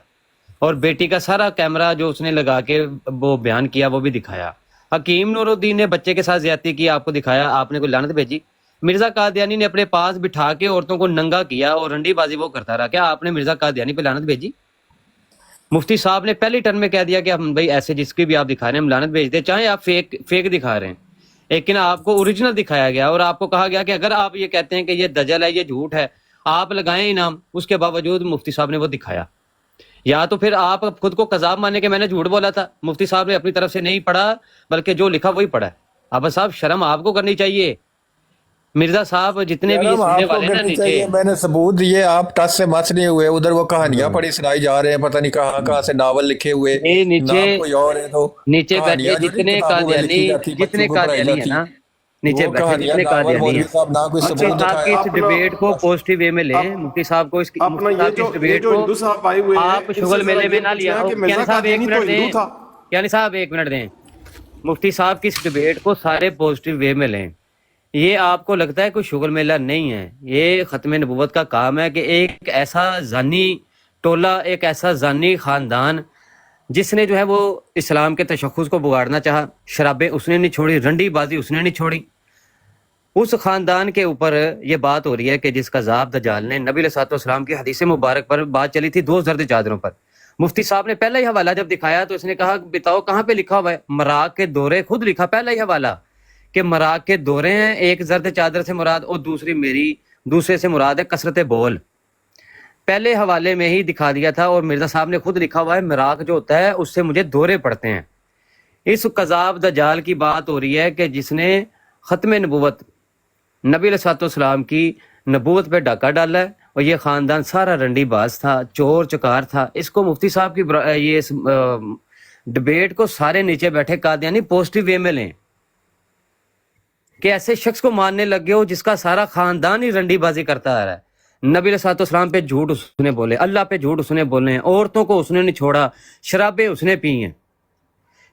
اور بیٹی کا سارا کیمرہ جو اس نے لگا کے وہ بیان کیا وہ بھی دکھایا، حکیم نور الدین نے بچے کے ساتھ زیادتی کی آپ کو دکھایا، آپ نے کوئی لعنت بھیجی؟ مرزا قادیانی نے اپنے پاس بٹھا کے عورتوں کو ننگا کیا اور رنڈی بازی وہ کرتا رہا، کیا آپ نے مرزا قادیانی پہ لعنت بھیجی؟ مفتی صاحب نے پہلی ٹرم میں کہہ دیا کہ ہم بھائی ایسے جس کی بھی آپ دکھا رہے ہیں ہم لعنت بھیج دیں، چاہے آپ فیک دکھا رہے ہیں، لیکن آپ کو اوریجنل دکھایا گیا اور آپ کو کہا گیا کہ اگر آپ یہ کہتے ہیں کہ یہ دجل ہے یہ جھوٹ ہے آپ لگائیں انعام، اس کے باوجود مفتی صاحب نے وہ دکھایا، یا تو پھر آپ خود کو قذاب مانے کہ میں نے جھوٹ بولا تھا، مفتی صاحب نے اپنی طرف سے نہیں پڑھا بلکہ جو لکھا وہی پڑھا ہے۔ اب صاحب شرم آپ کو کرنی چاہیے، مرزا صاحب جتنے بھی یہ شرم سننے آپ کو والے نا کرنی نیچے، چاہیے میں نے ثبوت دیے آپ ٹس سے مس نہیں ہوئے ادھر وہ کہانیاں پڑھی سنائی جا رہے ہیں پتہ نہیں کہاں سے ناول لکھے ہوئے یہ نیچے نام کوئی اور ہے تو نیچے بیٹھے کہانیاں جو نہیں جتنے کتابوں میں لکھی جاتی بچوں کو پڑھائی قادیانی ہے جاتی نا، نیچے وہ بیٹھے کہانیاں جتنے ناول قادیانی مولوی ہیں، صاحب نہ کوئی مفتی ثبوت صاحب کی دکھایا اس ڈبیٹ کو بس پازیٹیو وے میں لیں، مفتی صاحب کو مفتی صاحب کی اس ڈبیٹ کو آپ شغل میلے میں نہ لیا، کیانی صاحب ایک منٹ دیں، کیانی صاحب ایک منٹ دیں، مفتی صاحب کی اس ڈبیٹ کو سارے پازیٹیو وے میں لیں، یہ آپ کو لگتا ہے کوئی شغل میلہ نہیں ہے، یہ ختم نبوت کا کام ہے کہ ایک ایسا زانی ٹولہ، ایک ایسا زانی خاندان جس نے جو ہے وہ اسلام کے تشخص کو بگاڑنا چاہا، شرابیں اس نے نہیں چھوڑی، رنڈی بازی اس نے نہیں چھوڑی، اس خاندان کے اوپر یہ بات ہو رہی ہے کہ جس کا ذاب دجال نے نبی علیہ السلام کی حدیث مبارک پر بات چلی تھی 2 زرد چادروں پر، مفتی صاحب نے پہلا ہی حوالہ جب دکھایا تو اس نے کہا بتاؤ کہاں پہ لکھا ہوا ہے، مراق کے دورے، خود لکھا پہلا ہی حوالہ کہ مراق کے دورے ہیں، ایک زرد چادر سے مراد اور دوسرے سے مراد ہے کثرت بول، پہلے حوالے میں ہی دکھا دیا تھا، اور مرزا صاحب نے خود لکھا ہوا ہے مراق جو ہوتا ہے اس سے مجھے دورے پڑتے ہیں۔ اس قذاب دجال کی بات ہو رہی ہے کہ جس نے ختم نبوت نبی علیہ السلام کی نبوت پہ ڈاکہ ڈالا ہے، اور یہ خاندان سارا رنڈی باز تھا، چور چکار تھا، اس کو مفتی صاحب کی یہ ڈبیٹ کو سارے نیچے بیٹھے قادیانی پازیٹیو وے میں لیں کہ ایسے شخص کو ماننے لگے ہو جس کا سارا خاندان ہی رنڈی بازی کرتا آ رہا ہے، نبی علیہ السلام پہ جھوٹ اس نے بولے، اللہ پہ جھوٹ اس نے بولے ہیں، عورتوں کو اس نے نہیں چھوڑا، شرابیں اس نے پی ہیں،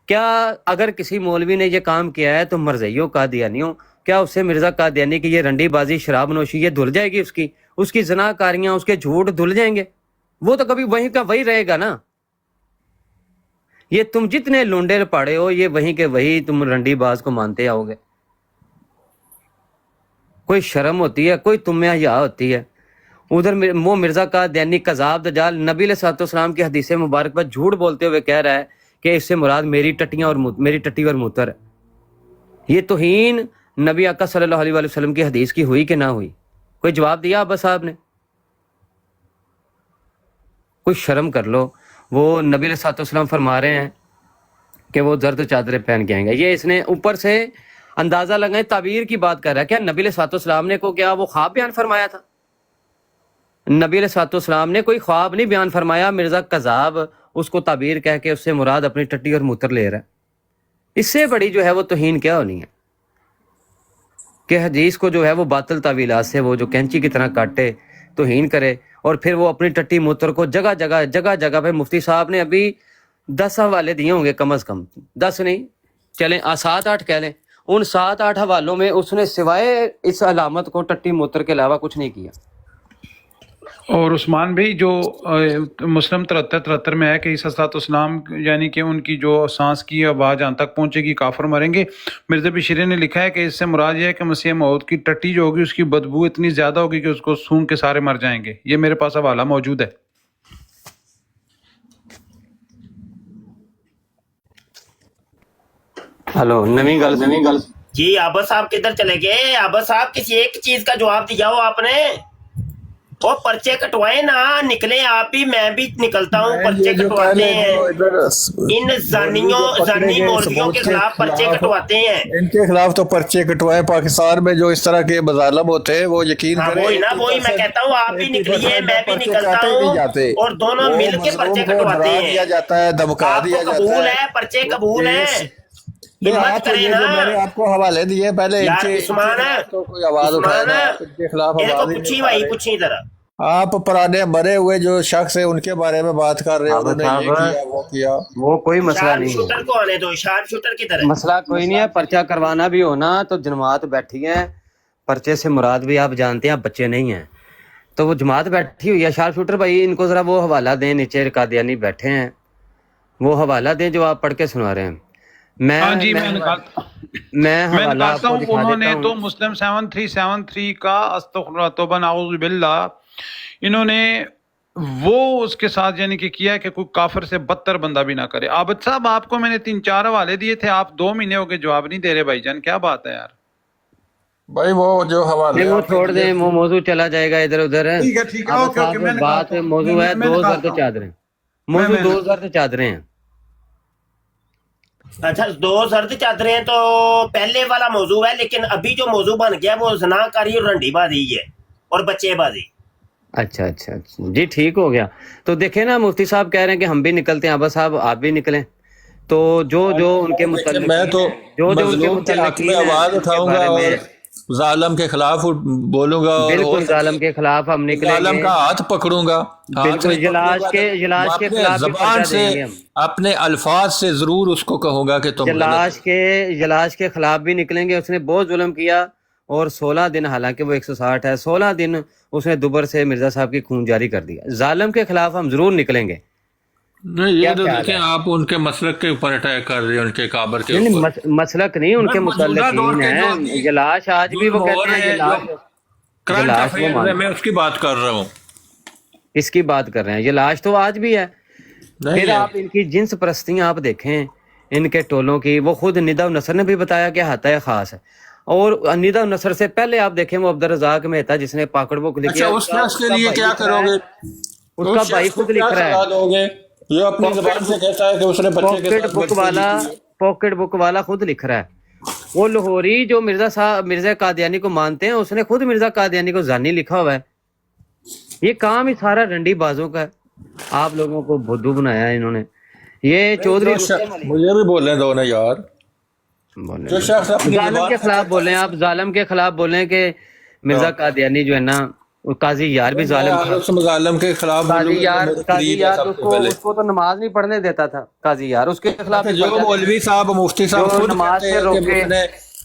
کیا اگر کسی مولوی نے یہ کام کیا ہے تو مرزائیوں قادیانیوں کیا اس سے مرزا قادیانی کی یہ رنڈی بازی شراب نوشی یہ دھل جائے گی؟ اس کی زنا کاریاں اس کے جھوٹ دھل جائیں گے؟ وہ تو کبھی وہیں کا وہی رہے گا نا. یہ تم جتنے لونڈے پاڑے ہو یہ وہیں کے وہی تم رنڈی باز کو مانتے آؤ گے. کوئی شرم ہوتی ہے؟ کوئی تمہیں حیا ہوتی ہے؟ ادھر وہ مرزا قادیانی کذاب دجال نبی علیہ الصلوۃ والسلام کی حدیث مبارک پر جھوٹ بولتے ہوئے کہہ رہا ہے کہ اس سے مراد میری ٹٹیاں اور میری ٹٹی اور موتر ہے. یہ توہین نبی آقا صلی اللہ علیہ وآلہ وسلم کی حدیث کی ہوئی کہ نہ ہوئی؟ کوئی جواب دیا عباس صاحب نے؟ کوئی شرم کر لو. وہ نبی علیہ الصلوۃ والسلام فرما رہے ہیں کہ وہ زرد چادریں پہن کے آئیں گے. یہ اس نے اوپر سے اندازہ لگائیں تعبیر کی بات کر رہا ہے. کیا نبی علیہ الصلوۃ والسلام نے کیا وہ خواب بیان فرمایا تھا؟ نبی علیہ الصلوۃ والسلام نے کوئی خواب نہیں بیان فرمایا. مرزا کذاب اس کو تعبیر کہہ کے اس سے مراد اپنی ٹٹی اور موتر لے رہا ہے. اس سے بڑی جو ہے وہ توہین کیا ہونی ہے کہ حدیث کو جو ہے وہ باطل تعویلات سے وہ جو کینچی کی طرح کاٹے توہین کرے اور پھر وہ اپنی ٹٹی موتر کو جگہ جگہ پہ مفتی صاحب نے ابھی 10 حوالے دیے ہوں گے کم از کم. 10 نہیں چلیں 7-8 کہہ لیں. ان 7-8 حوالوں میں اس نے سوائے اس علامت کو ٹٹی موتر کے علاوہ کچھ نہیں کیا. اور عثمان بھائی جو مسلم 73 میں ہے کہ عیسیٰ علیہ السلام یعنی کہ ان کی جو سانس کی آواز جہاں تک پہنچے گی کافر مریں گے. مرزا بشیری نے لکھا ہے کہ اس سے مراد یہ ہے کہ مسیح موعود کی ٹٹی جو ہوگی اس کی بدبو اتنی زیادہ ہوگی کہ اس کو سونگھ کے سارے مر جائیں گے. یہ میرے پاس حوالہ موجود ہے. ہلو نویں گل جی عباس صاحب کدھر چلے گئے؟ عباس صاحب کسی ایک چیز کا جواب دیا ہو آپ نے. وہ پرچے کٹوائے نا، نکلے آپ بھی میں بھی نکلتا ہوں. پرچے کٹواتے ہیں ان زانی مولویوں کے خلاف پرچے کٹواتے ہیں. ان کے خلاف تو پرچے کٹوائے. پاکستان میں جو اس طرح کے مظالم ہوتے ہیں وہ یقین کریں وہی میں کہتا ہوں آپ بھی نکلیے میں بھی نکلتا ہوں اور دونوں مل کے پرچے کٹواتے ہیں. دیا جاتا ہے، دھمکا دیا جاتا قبول ہے پرچے قبول ہیں. ہمت کریں نا. میں نے آپ کو حوالے دیے پہلے. عثمان کوئی آواز اٹھائے نا ان کے خلاف پوچھی ذرا. آپ پرانے مرے ہوئے جو شخص ہیں ان کے بارے میں بات کر رہے ہیں، انہوں نے یہ کیا وہ کیا. وہ کوئی مسئلہ نہیں ہے. شوٹر کو آنے دو، شارپ شوٹر کی طرح. مسئلہ کوئی نہیں ہے. پرچہ کروانا بھی ہونا تو جماعت بیٹھی ہے. پرچے سے مراد بھی آپ جانتے ہیں بچے نہیں ہیں تو وہ جماعت بیٹھی ہوئی ہے. شارپ شوٹر بھائی ان کو ذرا وہ حوالہ دیں. نیچے قادیانی بیٹھے ہیں وہ حوالہ دیں جو آپ پڑھ کے سنا رہے ہیں. میں نکالتا ہوں. انہوں نے تو مسلم 7373 کا استغفر اللہ توبہ نعوذ باللہ انہوں نے وہ اس کے ساتھ یعنی کہ کیا کہ کوئی کافر سے بدتر بندہ بھی نہ کرے. عابد صاحب آپ کو میں نے 3-4 حوالے دیے تھے، آپ 2 مہینے ہو گئے جواب نہیں دے رہے بھائی جان، کیا بات ہے یار؟ بھائی وہ جو حوالے وہ چھوڑ دیں، وہ موضوع چلا جائے گا ادھر ادھر. بات موضوع ہے 2 زرد چادریں. موضوع 2 زرد چادریں ہیں. اچھا 2 زرد چادریں تو پہلے والا موضوع ہے، لیکن ابھی جو موضوع بن گیا وہ زنا کاری اور رنڈی بازی ہے اور بچے بازی. اچھا جی ٹھیک ہو گیا. تو دیکھیں نا مفتی صاحب کہہ رہے ہیں کہ ہم بھی نکلتے ہیں. عباس صاحب آپ بھی نکلیں. تو جو ان کے متعلق میں تو مظلوم کے حق میں آواز اٹھاؤں گا اور ظالم کے خلاف بولوں گا. بالکل ظالم کے خلاف ہم نکلیں گے، ظالم کا ہاتھ پکڑوں گا. بالکل جلاش کے خلاف زبان سے اپنے الفاظ سے ضرور اس کو کہوں گا کہ تم جلاش کے خلاف بھی نکلیں گے. اس نے بہت ظلم کیا اور 16 دن، حالانکہ وہ 160 ہے، 16 دن اس نے دوبر سے مرزا صاحب کی خون جاری کر دیا. ظالم کے خلاف ہم ضرور نکلیں گے. نہیں یہ تو دیکھیں آپ ان کے مسلک کے اوپر اٹیک کر رہے ہیں، ان کے کابر کے اوپر. مسلک نہیں، ان کے متعلقین ہیں. جلاش آج بھی وہ کہتے ہیں جلاش میں اس کی بات کر رہا ہوں. اس کی بات کر رہے ہیں. جلاش تو آج بھی ہے. پھر آپ ان کی جنس پرستیاں آپ دیکھیں ان کے ٹولوں کی. وہ خود ندا نصر نے بھی بتایا کہ ہاتھ خاص ہے. اور ندا نصر سے پہلے آپ دیکھیں وہ عبدالرزاق مہتا جس نے پاکڑ بک لکھی ہے، اس کے لیے کیا کرو گے؟ اس کا بھائی خود لکھ رہا ہے. یہ اپنی زبان سے کہتا ہے کہ اس نے بچے کے ساتھ پاکٹ بک والا خود لکھ رہا ہے. وہ لاہوری جو مرزا قادیانی کو مانتے ہیں اس نے خود مرزا قادیانی کو زانی لکھا ہوا ہے. یہ کام ہی سارا رنڈی بازوں کا ہے. آپ لوگوں کو بدھو بنایا ہے انہوں نے. یہ چودھری مجھے بھی بولنے دو نا یار. جو شخص ظالم کے خلاف بولیں، آپ ظالم کے خلاف بولیں کہ مرزا قادیانی جو ہے نا قاضی یار بھی ظالم کے خلاف. قاضی یار اس کو تو نماز نہیں پڑھنے دیتا تھا. قاضی یار اس کے خلاف جو مولوی صاحب مفتی صاحب نماز سے روکے.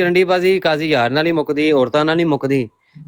ਰੰਡੀਬਾਜ਼ੀ ਕਾਜ਼ੀ ਯਾਰ ਨਾਲ ਹੀ ਮੁੱਕਦੀ, ਔਰਤਾਂ ਨਾਲ ਨਹੀਂ ਮੁੱਕਦੀ,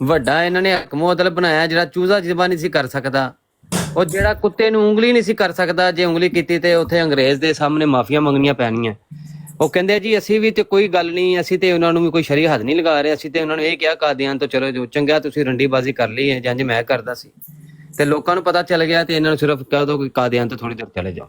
ਵੱਡਾ ਇਹਨਾਂ ਨੇ ਇੱਕ ਮੁਅੱਤਲ ਬਣਾਇਆ ਜਿਹੜਾ ਚੂਜ਼ਾ ਜਿਬਾ ਨਹੀਂ ਸੀ ਕਰ ਸਕਦਾ, ਉਹ ਜਿਹੜਾ ਕੁੱਤੇ ਨੂੰ ਉਂਗਲੀ ਨਹੀਂ ਸੀ ਕਰ ਸਕਦਾ, ਜੇ ਉਂਗਲੀ ਕੀਤੀ ਤੇ ਉੱਥੇ ਅੰਗਰੇਜ਼ ਦੇ ਸਾਹਮਣੇ ਮਾਫੀਆਂ ਮੰਗਣੀਆਂ ਪੈਣੀਆਂ। ਉਹ ਕਹਿੰਦੇ ਜੀ ਅਸੀਂ ਵੀ ਤੇ ਕੋਈ ਗੱਲ ਨਹੀਂ, ਅਸੀਂ ਤੇ ਉਹਨਾਂ ਨੂੰ ਵੀ ਕੋਈ ਸ਼ਰੀ ਹੱਥ ਨਹੀਂ ਲਗਾ ਰਹੇ, ਅਸੀਂ ਤੇ ਉਹਨਾਂ ਨੂੰ ਇਹ ਕਿਹਾ ਕਾਦੀਆਨ ਤੋਂ ਚਲੋ ਜੋ ਚੰਗਾ ਤੁਸੀਂ ਰੰਡੀਬਾਜ਼ੀ ਕਰ ਲਈ ਹੈ ਜੰਜ ਮੈਂ ਕਰਦਾ ਸੀ, ਤੇ ਲੋਕਾਂ ਨੂੰ ਪਤਾ ਚੱਲ ਗਿਆ ਤੇ ਇਹਨਾਂ ਨੂੰ ਸਿਰਫ ਕਹਿ ਦੋ ਕਿ ਕਾਦੀਆਨ ਤੋਂ ਥੋੜੀ ਦੇਰ ਚਲੇ ਜਾਓ।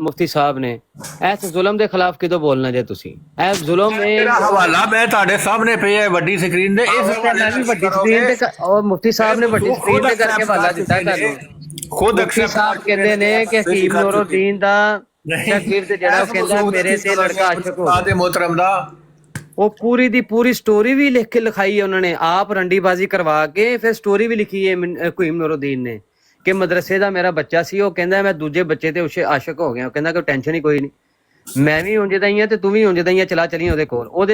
ਮੁਫਤੀ ਸਾਹਿਬ ਨੇ। ਇਸ ਜ਼ੁਲਮ ਦੇ ਖਿਲਾਫ ਕਿਦੋਂ ਬੋਲਣਾ ਜੇ ਤੁਸੀਂ? ਇਹ ਜ਼ੁਲਮ ਹੈ, ਮੇਰਾ ਹਵਾਲਾ ਮੈਂ ਤੁਹਾਡੇ ਸਾਹਮਣੇ ਪਿਆ ਹੈ ਵੱਡੀ ਸਕਰੀਨ ਤੇ। ਇਸ ਮੈਂ ਵੀ ਵੱਡੀ ਸਕਰੀਨ ਤੇ ਔਰ ਮੁਫਤੀ ਸਾਹਿਬ ਨੇ ਵੱਡੀ ਸਕਰੀਨ ਤੇ ਕਰਕੇ ਹਵਾਲਾ ਦਿੱਤਾ ਤੁਹਾਨੂੰ। ਖੁਦ ਮੁਫਤੀ ਸਾਹਿਬ ਕਹਿੰਦੇ ਨੇ ਕਿ ਹਕੀਮ ਨੂਰਉদ্ਦੀਨ ਦਾ ਸ਼ਾਗਿਰਦ ਜਿਹੜਾ ਉਹ ਕਹਿੰਦਾ ਮੇਰੇ ਤੇ ਲੜਕਾ ਆਸ਼ਿਕ ਹੋ ਗਿਆ। ਮੁਹਤਰਮ ਦਾ ਉਹ ਪੂਰੀ ਦੀ ਪੂਰੀ ਸਟੋਰੀ ਵੀ ਲਿਖ ਕੇ ਲਿਖਾਈ ਹੈ ਉਹਨਾਂ ਨੇ, ਆਪ ਰੰਡੀਬਾਜ਼ੀ ਕਰਵਾ ਕੇ ਫਿਰ ਸਟੋਰੀ ਵੀ ਲਿਖੀ ਹੈ ਹਕੀਮ ਨੂਰਉদ্ਦੀਨ ਨੇ ਕਿ ਮਦਰਸੇ ਦਾ ਮੇਰਾ ਬੱਚਾ ਸੀ, ਉਹ ਕਹਿੰਦਾ ਮੈਂ ਦੂਜੇ ਬੱਚੇ ਤੇ ਉਸੇ ਆਸ਼ਿਕ ਹੋ ਗਿਆ। ਉਹ ਕਹਿੰਦਾ ਕੋਈ ਟੈਨਸ਼ਨ ਹੀ ਕੋਈ ਨਹੀਂ, ਮੈਂ ਵੀ ਉਂਝ ਦਾ ਹੀ ਆ ਤੇ ਤੂੰ ਵੀ ਉਂਝ ਦਾ ਹੀ ਆ, ਚਲਾ ਚਲੀ ਉਹਦੇ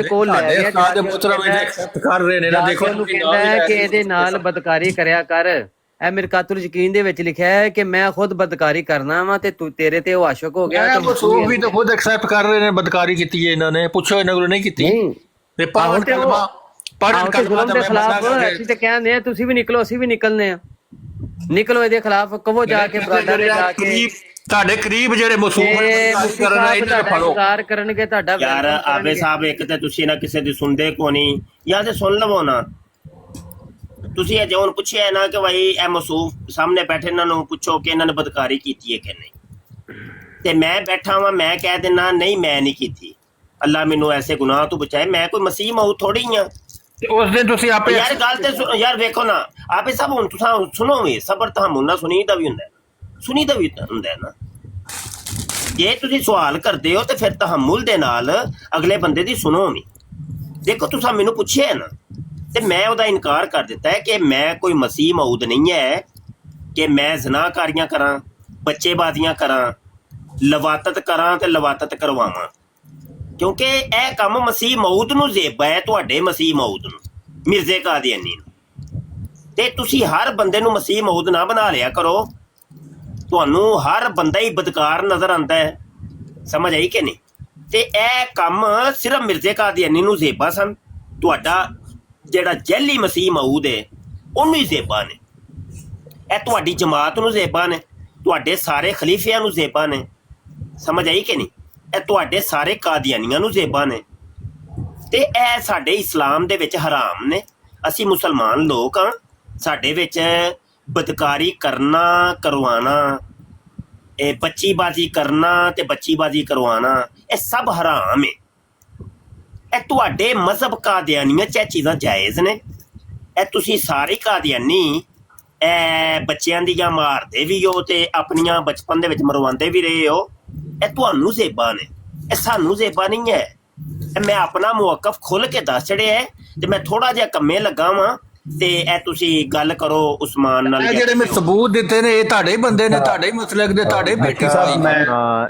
ਕੋਲ ਲੈ ਗਿਆ। ਕਰ ਰਹੇ ਨੇ ਨਾ, ਦੇਖੋ ਉਹਨੂੰ ਕਹਿੰਦਾ ਹੈ ਕਿ ਇਹਦੇ ਨਾਲ ਬਦਕਾਰੀ ਕਰਿਆ ਕਰ। ਇਹ ਮਿਰਕਾਤੁਲ ਯਕੀਨ ਦੇ ਵਿੱਚ ਲਿਖਿਆ ਹੈ ਕਿ ਮੈਂ ਖੁਦ ਬਦਕਾਰੀ ਕਰਨਾ ਵਾ ਤੇ ਤੂੰ ਤੇਰੇ ਤੇ ਉਹ ਆਸ਼ਿਕ ਹੋ ਗਿਆ। ਇਹ ਮਸੂਬ ਵੀ ਤਾਂ ਖੁਦ ਐਕਸੈਪਟ ਕਰ ਰਹੇ ਨੇ ਬਦਕਾਰੀ ਕੀਤੀ ਹੈ ਇਹਨਾਂ ਨੇ, ਪੁੱਛੋ ਇਹਨਾਂ ਕੋਲ ਨਹੀਂ ਕੀਤੀ ਤੇ ਪੜ੍ਹਨ ਕਲਮਾ ਦੇ ਖਿਲਾਫ ਅਸੀਂ ਤੇ ਕਹਿੰਦੇ ਆ ਤੁਸੀਂ ਵੀ ਨਿਕਲੋ ਅਸੀਂ ਵੀ ਨਿਕਲਨੇ ਆ, ਨਿਕਲੋ ਇਹਦੇ ਖਿਲਾਫ ਕਹੋ ਜਾ ਕੇ ਬਰਾਦਰ ਜਾ ਕੇ ਤੁਹਾਡੇ ਕਰੀਬ ਜਿਹੜੇ ਮਸੂਬ ਇਨਕਾਰ ਕਰਨਗੇ ਤੁਹਾਡਾ। ਯਾਰ ਆਬੇ ਸਾਹਿਬ ਇੱਕ ਤੇ ਤੁਸੀਂ ਨਾ ਕਿਸੇ ਦੀ ਸੁਣਦੇ ਕੋ ਨਹੀਂ, ਜਾਂ ਤੇ ਸੁਣ ਲਵੋ ਨਾ। ਤੁਸੀਂ ਅਜੇ ਹੁਣ ਪੁੱਛਿਆ ਨਾ ਕਿ ਭਾਈ ਇਹ ਮਸੂਫ ਸਾਹਮਣੇ ਬੈਠੇ ਇਹਨਾਂ ਨੂੰ ਪੁੱਛੋ ਕਿ ਇਹਨਾਂ ਨੇ ਬਦਕਾਰੀ ਕੀਤੀ ਹੈ ਕਿ ਨਹੀਂ, ਤੇ ਮੈਂ ਬੈਠਾ ਵਾਂ ਮੈਂ ਕਹਿ ਦਿੰਦਾ ਨਹੀਂ ਮੈਂ ਨਹੀਂ ਕੀਤੀ, ਅੱਲਾ ਮੈਨੂੰ ਐਸੇ ਗੁਨਾਹ ਤੋਂ ਬਚਾਏ, ਮੈਂ ਕੋਈ ਮਸੀਹ ਮਊਦ ਥੋੜੀ ਆ। ਉਸ ਦਿਨ ਤੁਸੀਂ ਆਪੇ ਯਾਰ ਗੱਲ ਤੇ ਯਾਰ ਵੇਖੋ ਨਾ ਆਪੇ ਸਭ ਹੁਣ ਤੁਸੀਂ ਸੁਣੋ ਵੀ ਸਬਰ ਤਾਂ ਮੁੰਨਾ ਸੁਣੀਦਾ ਵੀ ਹੁੰਦਾ, ਸੁਣੀਦਾ ਵੀ ਹੁੰਦਾ ਨਾ। ਜੇ ਤੁਸੀਂ ਸਵਾਲ ਕਰਦੇ ਹੋ ਤੇ ਫਿਰ ਤਹਮੁਲ ਦੇ ਨਾਲ ਅਗਲੇ ਬੰਦੇ ਦੀ ਸੁਣੋ ਵੀ। ਦੇਖੋ ਤੁਸੀਂ ਮੈਨੂੰ ਪੁੱਛਿਆ ਨਾ ਤੇ ਮੈਂ ਉਹਦਾ ਇਨਕਾਰ ਕਰ ਦਿੱਤਾ ਹੈ ਕਿ ਮੈਂ ਕੋਈ ਮਸੀਹ ਮਊਦ ਨਹੀਂ ਹੈ ਕਿ ਮੈਂ ਜ਼ਨਾਕਾਰੀਆਂ ਕਰਾਂ, ਬੱਚੇਬਾਜ਼ੀਆਂ ਕਰਾਂ, ਲਵਾਤਤ ਕਰਾਂ ਤੇ ਲਵਾਤਤ ਕਰਵਾਵਾਂ, ਕਿਉਂਕਿ ਇਹ ਕੰਮ ਮਸੀਹ ਮਊਦ ਨੂੰ ਜ਼ੇਬਾ ਹੈ, ਤੁਹਾਡੇ ਮਸੀਹ ਮਊਦ ਨੂੰ, ਮਿਰਜ਼ੇ ਕਾਦੀਆਨੀ ਨੂੰ। ਤੇ ਤੁਸੀਂ ਹਰ ਬੰਦੇ ਨੂੰ ਮਸੀਹ ਮਊਦ ਨਾ ਬਣਾ ਲਿਆ ਕਰੋ, ਤੁਹਾਨੂੰ ਹਰ ਬੰਦਾ ਹੀ ਬਦਕਾਰ ਨਜ਼ਰ ਆਉਂਦਾ ਹੈ, ਸਮਝ ਆਈ ਕਿ ਨਹੀਂ? ਤੇ ਇਹ ਕੰਮ ਸਿਰਫ ਮਿਰਜ਼ੇ ਕਾਦੀਆਨੀ ਨੂੰ ਜ਼ੇਬਾ ਸਨ, ਤੁਹਾਡਾ ਜਿਹੜਾ ਜੈਲੀ ਮਸੀਹ ਮਊਦ ਹੈ ਉਹਨੂੰ ਹੀ ਜ਼ੇਬਾ ਨੇ, ਇਹ ਤੁਹਾਡੀ ਜਮਾਤ ਨੂੰ ਜ਼ੇਬਾ ਨੇ, ਤੁਹਾਡੇ ਸਾਰੇ ਖਲੀਫਿਆਂ ਨੂੰ ਜ਼ੇਬਾ ਨੇ, ਸਮਝ ਆਈ ਕਿ ਨਹੀਂ? ਇਹ ਤੁਹਾਡੇ ਸਾਰੇ ਕਾਦੀਆਨੀਆਂ ਨੂੰ ਜ਼ੇਬਾ ਨੇ, ਤੇ ਇਹ ਸਾਡੇ ਇਸਲਾਮ ਦੇ ਵਿੱਚ ਹਰਾਮ ਨੇ। ਅਸੀਂ ਮੁਸਲਮਾਨ ਲੋਕ ਹਾਂ, ਸਾਡੇ ਵਿੱਚ ਬਦਕਾਰੀ ਕਰਨਾ ਕਰਵਾਉਣਾ, ਇਹ ਬੱਚੀਬਾਜ਼ੀ ਕਰਨਾ ਤੇ ਬੱਚੀਬਾਜ਼ੀ ਕਰਵਾਉਣਾ ਇਹ ਸਭ ਹਰਾਮ ਹੈ। ਇਹ ਤੁਹਾਡੇ ਮਜ਼ਹਬ ਕਾਦੀਆਨੀਆਂ 'ਚ ਇਹ ਚੀਜ਼ਾਂ ਜਾਇਜ਼ ਨੇ। ਇਹ ਤੁਸੀਂ ਸਾਰੇ ਕਾਦੀਆਨੀ ਇਹ ਬੱਚਿਆਂ ਦੀਆਂ ਮਾਰਦੇ ਵੀ ਹੋ ਤੇ ਆਪਣੀਆਂ ਬਚਪਨ ਦੇ ਵਿੱਚ ਮਰਵਾਉਂਦੇ ਵੀ ਰਹੇ ਹੋ, ਇਹ ਤੁਹਾਨੂੰ ਜ਼ੇਬਾ ਨੇ, ਇਹ ਸਾਨੂੰ ਜ਼ੇਬਾ ਨਹੀਂ ਹੈ। ਮੈਂ ਆਪਣਾ ਮੌਕਫ ਖੁੱਲ ਕੇ ਦੱਸ ਛੜਿਆ ਤੇ ਮੈਂ ਥੋੜਾ ਜਿਹਾ ਕੰਮੇ ਲੱਗਾ ਵਾਂ ਤੇ ਇਹ ਤੁਸੀਂ ਗੱਲ ਕਰੋ ਉਸਮਾਨ ਨਾਲ। ਜਿਹੜੇ ਮੈਂ ਸਬੂਤ ਦਿੱਤੇ ਨੇ ਇਹ ਤੁਹਾਡੇ ਹੀ ਬੰਦੇ ਨੇ, ਤੁਹਾਡੇ ਹੀ ਮਸਲਕ ਦੇ, ਤੁਹਾਡੇ ਬੇਟੀ ਸਾਹਿਬ।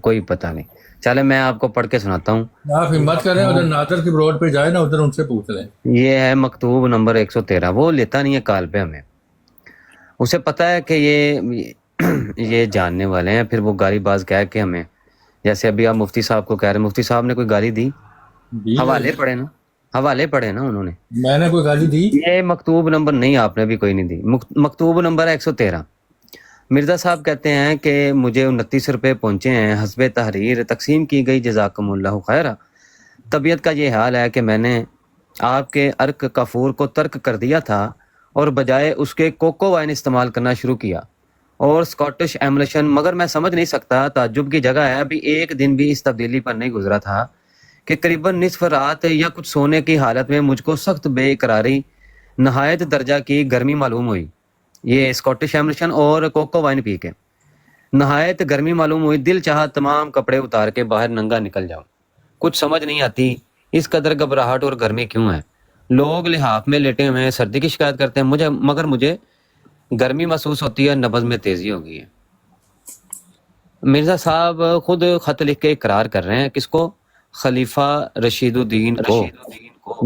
کوئی پتہ نہیں. چلے میں آپ کو پڑھ کے سناتا ہوں. آپ ہمت کریں ادھر نادر کی روڈ پہ جائے نا, ادھر ان سے پوچھ لیں. یہ ہے مکتوب نمبر 113. وہ لیتا نہیں ہے کال پہ ہمیں, اسے پتہ ہے کہ یہ جاننے والے ہیں, پھر وہ گالی باز کہہ کے ہمیں, جیسے ابھی آپ مفتی صاحب کو کہہ رہے ہیں, مفتی صاحب نے کوئی گالی دی؟ حوالے پڑھے نا انہوں نے. میں نے کوئی گالی دی؟ یہ مکتوب نمبر نہیں, آپ نے بھی کوئی نہیں دی. مکتوب نمبر 113. مرزا صاحب کہتے ہیں کہ مجھے 29 روپے پہنچے ہیں, حسب تحریر تقسیم کی گئی, جزاکم اللہ خیرہ. طبیعت کا یہ حال ہے کہ میں نے آپ کے ارک کافور کو ترک کر دیا تھا اور بجائے اس کے کوکو وائن استعمال کرنا شروع کیا اور اسکاٹش ایملشن, مگر میں سمجھ نہیں سکتا, تعجب کی جگہ ہے, ابھی ایک دن بھی اس تبدیلی پر نہیں گزرا تھا کہ قریباً نصف رات یا کچھ سونے کی حالت میں مجھ کو سخت بے قراری, نہایت درجہ کی گرمی معلوم ہوئی. یہ اسکاٹش ایملشن اور کوکو وائن پی کے نہایت گرمی معلوم ہوئی. دل چاہا تمام کپڑے اتار کے باہر ننگا نکل جاؤں. کچھ سمجھ نہیں آتی اس قدر گھبراہٹ اور گرمی کیوں ہے. لوگ لحاف میں لیٹے ہوئے سردی کی شکایت کرتے ہیں, مگر مجھے گرمی محسوس ہوتی ہے, نبض میں تیزی ہو گئی ہے. مرزا صاحب خود خط لکھ کے اقرار کر رہے ہیں, کس کو؟ خلیفہ رشید الدین کو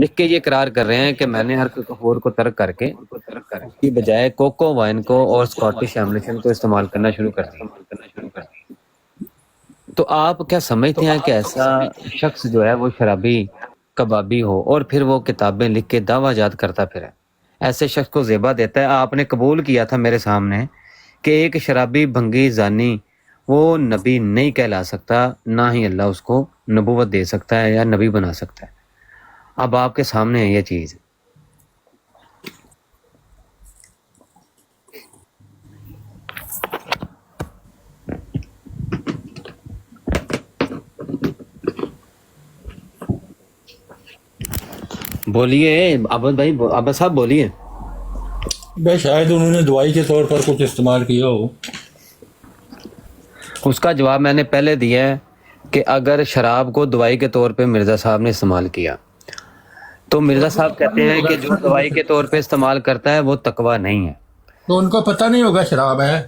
لکھ کے یہ اقرار کر رہے ہیں کہ میں نے ارک کفور کو ترک کر کے اس کی بجائے کوکو وائن کو اور اسکاٹش ایملشن کو استعمال کرنا شروع کر دیا. تو آپ کیا سمجھتے ہیں کہ ایسا شخص جو ہے وہ شرابی کبابی ہو اور پھر وہ کتابیں لکھ کے دعویٰ جات کرتا پھرے, ایسے شخص کو زیبا دیتا ہے؟ آپ نے قبول کیا تھا میرے سامنے کہ ایک شرابی بھنگی زانی وہ نبی نہیں کہلا سکتا, نہ ہی اللہ اس کو نبوت دے سکتا ہے یا نبی بنا سکتا ہے. اب آپ کے سامنے ہے یہ چیز. بولیے عبد بھائی, عبد صاحب بولیے. بے شاید انہوں نے دوائی کے طور پر کچھ استعمال کیا ہو. اس کا جواب میں نے پہلے دیا ہے کہ اگر شراب کو دوائی کے طور پہ مرزا صاحب نے استعمال کیا تو مرزا صاحب کہتے ہیں کہ جو دوائی کے طور پہ استعمال کرتا ہے وہ تقویٰ نہیں ہے. تو ان کو پتہ نہیں ہوگا شراب ہے؟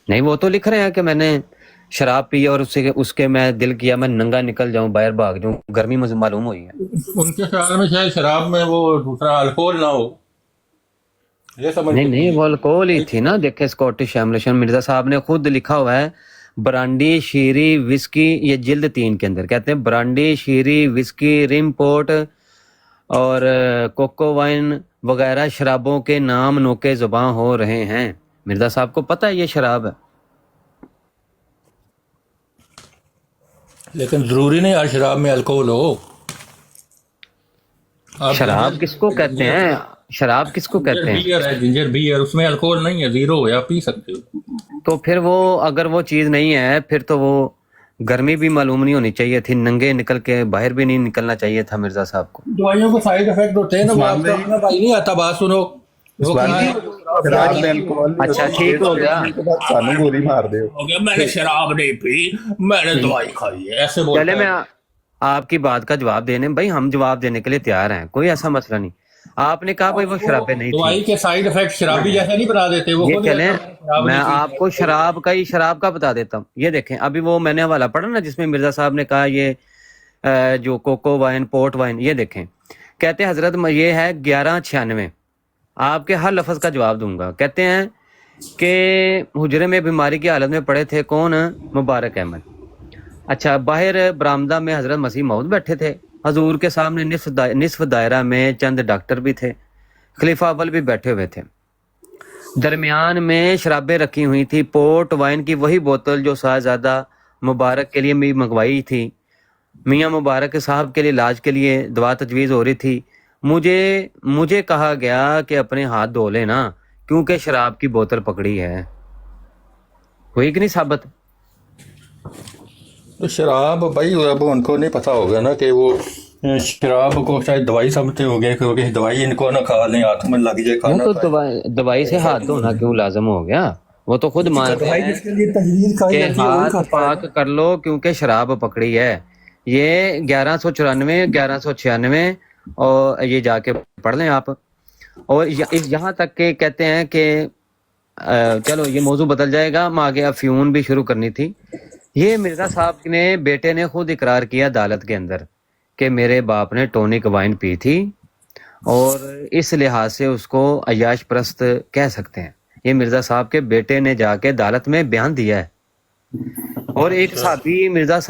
نہیں, وہ تو لکھ رہے ہیں کہ میں نے شراب پی اور اس کے میں دل کیا میں ننگا نکل جاؤں, باہر بھاگ جاؤں, گرمی مجھے معلوم ہوئی ہے. ان کے خیال میں شاید شراب میں وہ دوسرا الکوہل نہ ہو, یہ سمجھ. نہیں وہ الکوہل ہی تھی نا. دیکھیں اسکاٹش ایملشن مرزا صاحب نے خود لکھا ہوا ہے, برانڈی, شیری, وسکی, یہ جلد 3 کے اندر کہتے ہیں برانڈی, شیری, وسکی, رم پورٹ اور کوکو وائن وغیرہ شرابوں کے نام نوکے زباں ہو رہے ہیں. مرزا صاحب کو پتہ ہے یہ شراب ہے, لیکن ضروری نہیں ہر شراب میں الکوہل ہو. شراب کس کو کہتے ہیں؟ شراب کس کو کہتے ہیں؟ بیئر ہے, جنجر بیئر, اس میں الکوہل نہیں ہے, زیرو ہے, آپ پی سکتے ہو. تو پھر وہ اگر وہ چیز نہیں ہے پھر تو وہ گرمی بھی معلوم نہیں ہونی چاہیے تھی, ننگے نکل کے باہر بھی نہیں نکلنا چاہیے تھا مرزا صاحب کو. دوائیوں کو سائیڈ افیکٹ ہوتے ہیں نا, وہ آپ کا بھائی نہیں آتا. بات سنو, اچھا ٹھیک ہو گیا, گولی مار دے. میں نے شراب نہیں پی, میں نے دوائی کھائی ہے, ایسے بولتے چلے ہیں. میں آپ کی بات کا جواب دینے, بھائی ہم جواب دینے کے لیے تیار ہیں, کوئی ایسا مسئلہ نہیں. آپ نے کہا بھائی وہ شرابیں نہیں تھی, دوائی کے سائیڈ افیکٹ شرابی جیسا نہیں بنا دیتے وہ. یہ چلیں میں آپ کو شراب کا بتا دیتا ہوں. یہ دیکھیں ابھی وہ میں نے حوالہ پڑھا نا جس میں مرزا صاحب نے کہا یہ جو کوکو وائن, پورٹ وائن, یہ دیکھیں کہتے ہیں حضرت یہ ہے 1196. آپ کے ہر لفظ کا جواب دوں گا. کہتے ہیں کہ حجرے میں بیماری کی حالت میں پڑے تھے کون؟ مبارک احمد. اچھا, باہر برآمدہ میں حضرت مسیح موعود بیٹھے تھے, حضور کے سامنے نصف دائرہ میں چند ڈاکٹر بھی تھے, خلیفہ اول بھی بیٹھے ہوئے تھے, درمیان میں شرابیں رکھی ہوئی تھی, پورٹ وائن کی وہی بوتل جو صاحبزادہ مبارک کے لیے بھی منگوائی تھی, میاں مبارک صاحب کے لیے علاج کے لیے دوا تجویز ہو رہی تھی. مجھے کہا گیا کہ اپنے ہاتھ دھو لینا کیونکہ شراب کی بوتل پکڑی ہے. ہوئی کہ نہیں ثابت؟ تو شراب بھائی اب ان کو نہیں پتا ہوگا نا کہ وہ شراب کو شاید دوائی سمجھتے ہو گئے, کیونکہ دوائی ان کو نہ کھا لیں, ہاتھ میں لگ جائے کھانا. تو دوائی سے ہاتھ دھونا کیوں لازم ہو گیا؟ وہ تو خود مانتے ہیں کہ ہاتھ پاک کر لو کیونکہ شراب پکڑی ہے. یہ 1194 1196 اور یہ جا کے پڑھ لیں آپ. اور یہاں تک کہ کہتے ہیں کہ چلو یہ موضوع بدل جائے گا, ہم آگے افیون بھی شروع کرنی تھی. یہ مرزا صاحب نے بیٹے نے خود اقرار کیا عدالت کے اندر کہ میرے باپ نے ٹونک وائن پی تھی، اور اس لحاظ سے اس کو عیاش پرست کہہ سکتے ہیں. یہ مرزا صاحب کے بیٹے نے جا کے عدالت میں بیان دیا ہے. اور ایک صحابی مرزا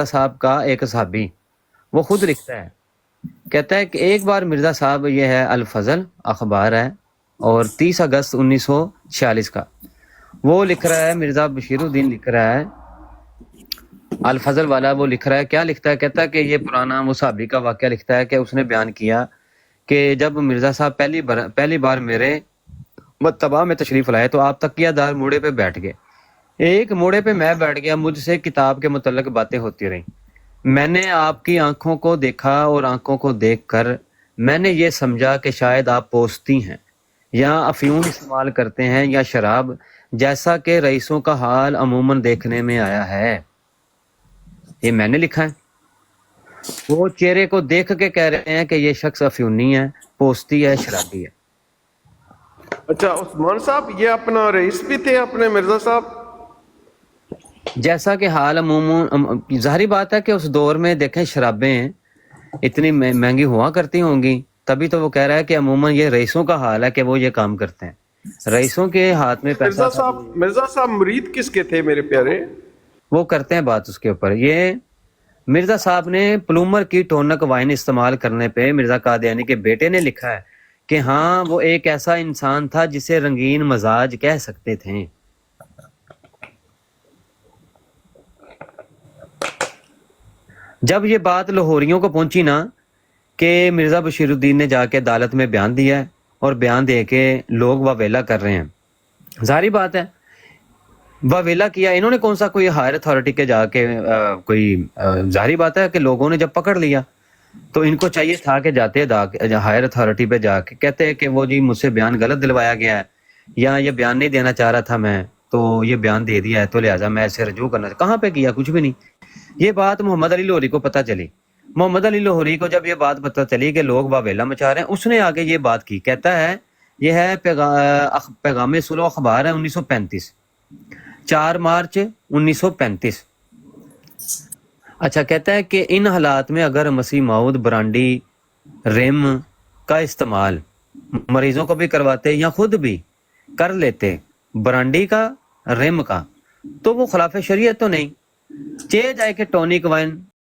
صاحب کا ایک صحابی وہ خود لکھتا ہے، کہتا ہے کہ ایک بار مرزا صاحب، یہ ہے الفضل اخبار ہے اور 30 اگست 1946 کا، وہ لکھ رہا ہے، مرزا بشیر الدین لکھ رہا ہے، الفضل والا وہ لکھ رہا ہے، کیا لکھتا ہے، کہتا ہے کہ یہ پرانا وہ صحابی کا واقعہ لکھتا ہے کہ اس نے بیان کیا کہ جب مرزا صاحب پہلی بار میرے متبع میں تشریف لائے تو آپ تکیہ دار موڑے پہ بیٹھ گئے. ایک موڑے پہ میں بیٹھ گیا، مجھ سے کتاب کے متعلق باتیں ہوتی رہیں. میں نے آپ کی آنکھوں کو دیکھا اور آنکھوں کو دیکھ کر میں نے یہ سمجھا کہ شاید آپ پوستی ہیں یا افیون استعمال کرتے ہیں یا شراب، جیسا کہ رئیسوں کا حال عموماً دیکھنے میں آیا ہے. یہ میں نے لکھا ہے. وہ چہرے کو دیکھ کے کہہ رہے ہیں کہ یہ شخص افیونی ہے، پوستی ہے، شرابی ہے. اچھا عثمان صاحب یہ اپنا رئیس بھی تھے اپنے مرزا صاحب؟ جیسا کہ حال عموماً ظاہری بات ہے کہ اس دور میں دیکھیں شرابیں اتنی مہنگی ہوا کرتی ہوں گی، تبھی تو وہ کہہ رہا ہے کہ عموماً یہ رئیسوں کا حال ہے کہ وہ یہ کام کرتے ہیں. رئیسوں کے ہاتھ میں پیسہ، مرزا صاحب مرید کس کے تھے میرے پیارے؟ وہ کرتے ہیں بات اس کے اوپر. یہ مرزا صاحب نے پلومر کی ٹونک وائن استعمال کرنے پہ مرزا قادیانی کے بیٹے نے لکھا ہے کہ ہاں وہ ایک ایسا انسان تھا جسے رنگین مزاج کہہ سکتے تھے. جب یہ بات لاہوریوں کو پہنچی نا کہ مرزا بشیر الدین نے جا کے عدالت میں بیان دیا ہے اور بیان دے کے لوگ واویلا کر رہے ہیں، ظاہری بات ہے واویلا کیا انہوں نے کون سا کوئی ہائر اتھارٹی کے جا کے کوئی ظاہری بات ہے کہ لوگوں نے جب پکڑ لیا تو ان کو چاہیے تھا کہ جاتے ہائر اتھارٹی پہ جا کے کہتے ہیں کہ وہ جی مجھ سے بیان غلط دلوایا گیا ہے یا یہ بیان نہیں دینا چاہ رہا تھا میں، تو یہ بیان دے دیا ہے تو لہٰذا میں ایسے رجوع کرنا. کہاں پہ کیا؟ کچھ بھی نہیں. یہ بات محمد علی لاہوری کو پتہ چلی. محمد علی لاہوری کو جب یہ بات پتہ چلی کہ لوگ واویلا مچا رہے ہیں، اس نے آگے یہ بات کی. کہتا ہے یہ ہے پیغام صلح و اخبار ہے 1935، 4 مارچ 1935. اچھا کہتا ہے کہ ان حالات میں اگر مسیح موعود برانڈی ریم کا استعمال مریضوں کو بھی کرواتے یا خود بھی کر لیتے، برانڈی کا ریم کا، تو وہ خلاف شریعت تو نہیں. چے جائے کہ ٹونک وائن